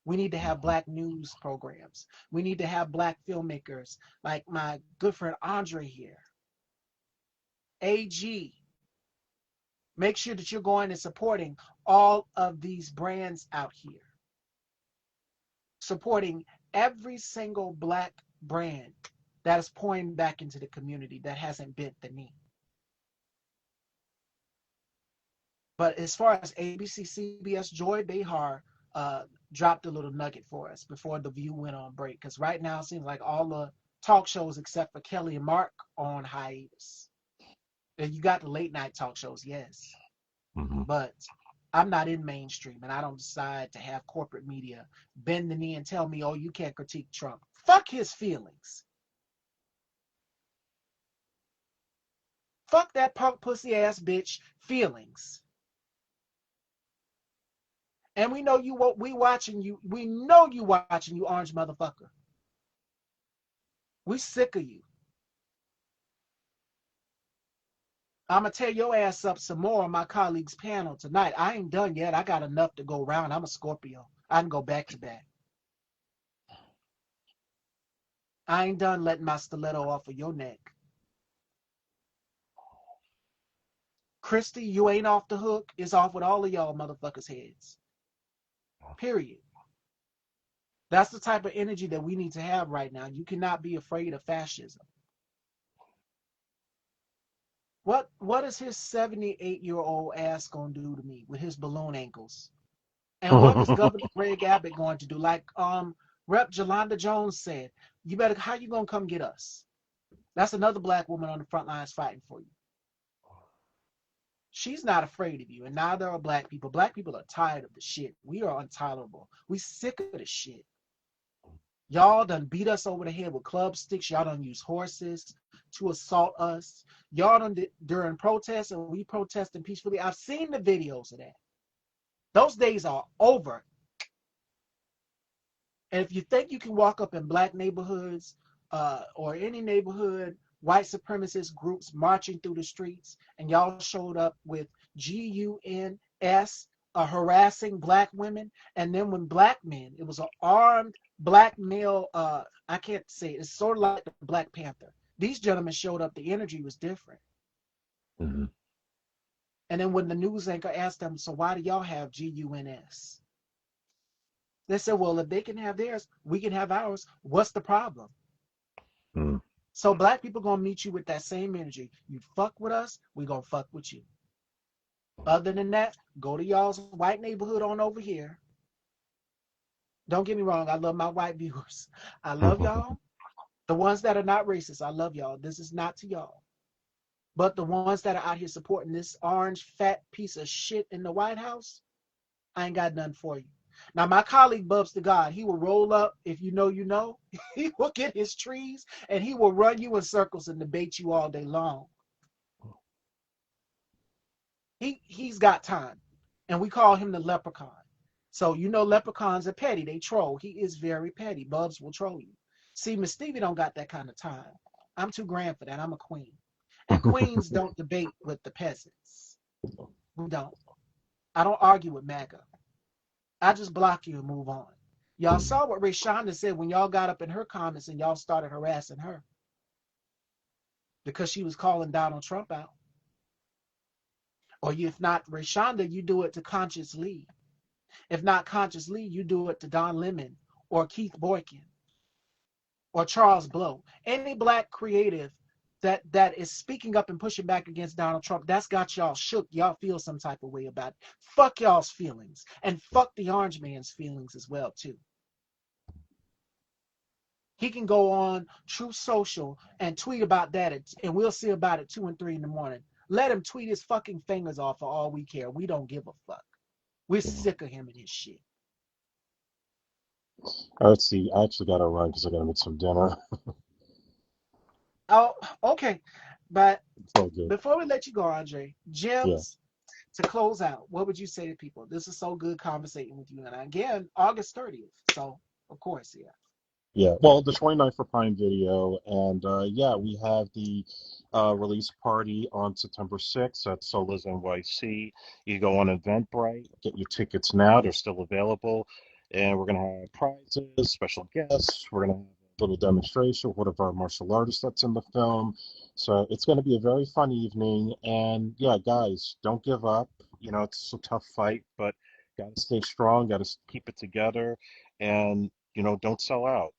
We need to have Hmm. black news programs. We need to have black filmmakers like my good friend Andre here, AG. Make sure that you're going and supporting all of these brands out here, supporting every single black brand that is pouring back into the community that hasn't bent the knee. But as far as ABC, CBS, Joy Behar dropped a little nugget for us before The View went on break. Because right now it seems like all the talk shows except for Kelly and Mark are on hiatus. And you got the late night talk shows, yes. Hmm. But I'm not in mainstream, and I don't decide to have corporate media bend the knee and tell me, oh, you can't critique Trump. Fuck his feelings. Fuck that punk pussy ass bitch feelings. And we know you. We watching you. We know you watching, you orange motherfucker. We sick of you. I'm gonna tear your ass up some more on my colleagues' panel tonight. I ain't done yet. I got enough to go around. I'm a Scorpio. I can go back to back. I ain't done letting my stiletto off of your neck. Christy, you ain't off the hook. It's off with all of y'all motherfuckers' heads. Period. That's the type of energy that we need to have right now. You cannot be afraid of fascism. What is his 78-year-old ass gonna do to me with his balloon ankles? And what is Governor Greg Abbott going to do? Like Rep. Jolanda Jones said, you better, how you gonna come get us? That's another black woman on the front lines fighting for you. She's not afraid of you, and neither are black people. Black people are tired of the shit. We are intolerable. We sick of the shit. Y'all done beat us over the head with club sticks. Y'all done use horses to assault us. Y'all done during protests, and we protesting peacefully. I've seen the videos of that. Those days are over. And if you think you can walk up in black neighborhoods or any neighborhood, white supremacist groups marching through the streets, and y'all showed up with GUNS harassing black women, and then when black men, it was an armed black male, I can't say it, it's sort of like the Black Panther. These gentlemen showed up, the energy was different. Hmm. And then when the news anchor asked them, so why do y'all have GUNS? They said, well, if they can have theirs, we can have ours. What's the problem? Hmm. So black people gonna meet you with that same energy. You fuck with us, we gonna fuck with you. Other than that, go to y'all's white neighborhood on over here. Don't get me wrong, I love my white viewers. I love y'all. The ones that are not racist, I love y'all. This is not to y'all. But the ones that are out here supporting this orange fat piece of shit in the White House, I ain't got nothing for you. Now, my colleague Bubs to God, he will roll up, if you know, you know. He will get his trees and he will run you in circles and debate you all day long. He's got time. And we call him the leprechaun. So you know leprechauns are petty. They troll. He is very petty. Bubs will troll you. See, Miss Stevie don't got that kind of time. I'm too grand for that. I'm a queen. And queens don't debate with the peasants. We don't. I don't argue with MAGA. I just block you and move on. Y'all saw what Rayshonda said when y'all got up in her comments and y'all started harassing her because she was calling Donald Trump out. Or if not Rayshonda, you do it to Conscious Lee. If not Conscious Lee, you do it to Don Lemon or Keith Boykin or Charles Blow. Any black creative that is speaking up and pushing back against Donald Trump, that's got y'all shook. Y'all feel some type of way about it. Fuck y'all's feelings. And fuck the orange man's feelings as well, too. He can go on Truth Social and tweet about that, and we'll see about it 2 and 3 in the morning. Let him tweet his fucking fingers off for all we care. We don't give a fuck. We're sick of him and his shit. Let's see. I actually got to run because I got to make some dinner. Oh, okay. But It's all good. before we let you go, Andre, Yeah. gems to close out, what would you say to people? This is so good conversating with you. And again, August 30th. So, of course, yeah. Yeah, well, the 29th for Prime Video, and yeah, we have the release party on September 6th at Solas NYC. You go on Eventbrite, get your tickets now, they're still available, and we're going to have prizes, special guests, we're going to have a little demonstration of one of our martial artists that's in the film. So it's going to be a very fun evening, and yeah, guys, don't give up. You know, it's a tough fight, but got to stay strong, got to keep it together, and, you know, don't sell out.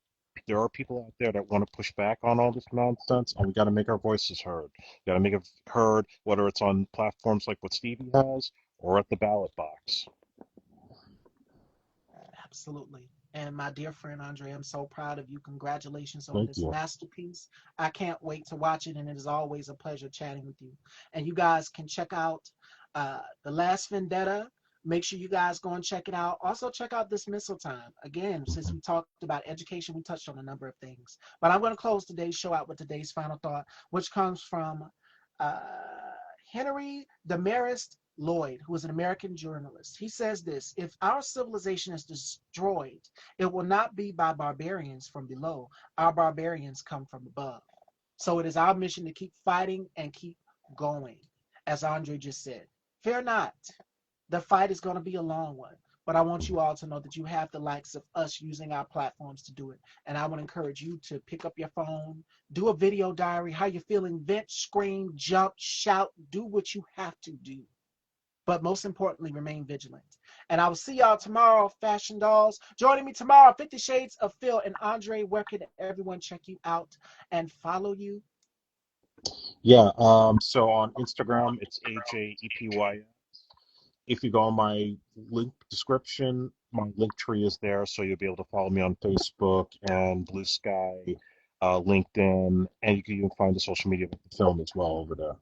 There are people out there that want to push back on all this nonsense, and we got to make our voices heard. We got to make it heard, whether it's on platforms like what Stevie has or at the ballot box. Absolutely. And my dear friend Andre, I'm so proud of you. Congratulations on Thank this you. masterpiece. I can't wait to watch it, and it is always a pleasure chatting with you. And you guys can check out The Last Vendetta. Make sure you guys go and check it out. Also, check out Dismissal Time. Again, since we talked about education, we touched on a number of things. But I'm going to close today's show out with today's final thought, which comes from uh, Henry Demarest Lloyd, who is an American journalist. He says this: if our civilization is destroyed, it will not be by barbarians from below. Our barbarians come from above. So it is our mission to keep fighting and keep going. As Andre just said, fear not. The fight is going to be a long one. But I want you all to know that you have the likes of us using our platforms to do it. And I would encourage you to pick up your phone, do a video diary, how you're feeling, vent, scream, jump, shout, do what you have to do. But most importantly, remain vigilant. And I will see y'all tomorrow, Fashion Dolls. Joining me tomorrow, 50 Shades of Phil and Andre. Where can everyone check you out and follow you? Yeah, so on Instagram, it's ajepyx. If you go on my link description, my link tree is there, so you'll be able to follow me on Facebook and Blue Sky, LinkedIn, and you can even find the social media with the film as well over there.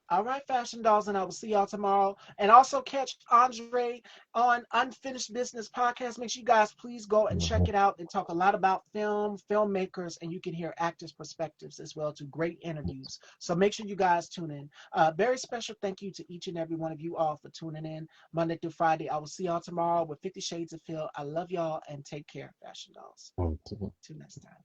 All right, Fashion Dolls, and I will see y'all tomorrow. And also catch Andre on Unfinished Business Podcast. Make sure you guys please go and check Mhm. it out. They talk a lot about film, filmmakers, and you can hear actors' perspectives as well to great interviews. So make sure you guys tune in. Very special thank you to each and every one of you all for tuning in Monday through Friday. I will see y'all tomorrow with 50 Shades of Phil. I love y'all and take care, Fashion Dolls. Okay. Till next time.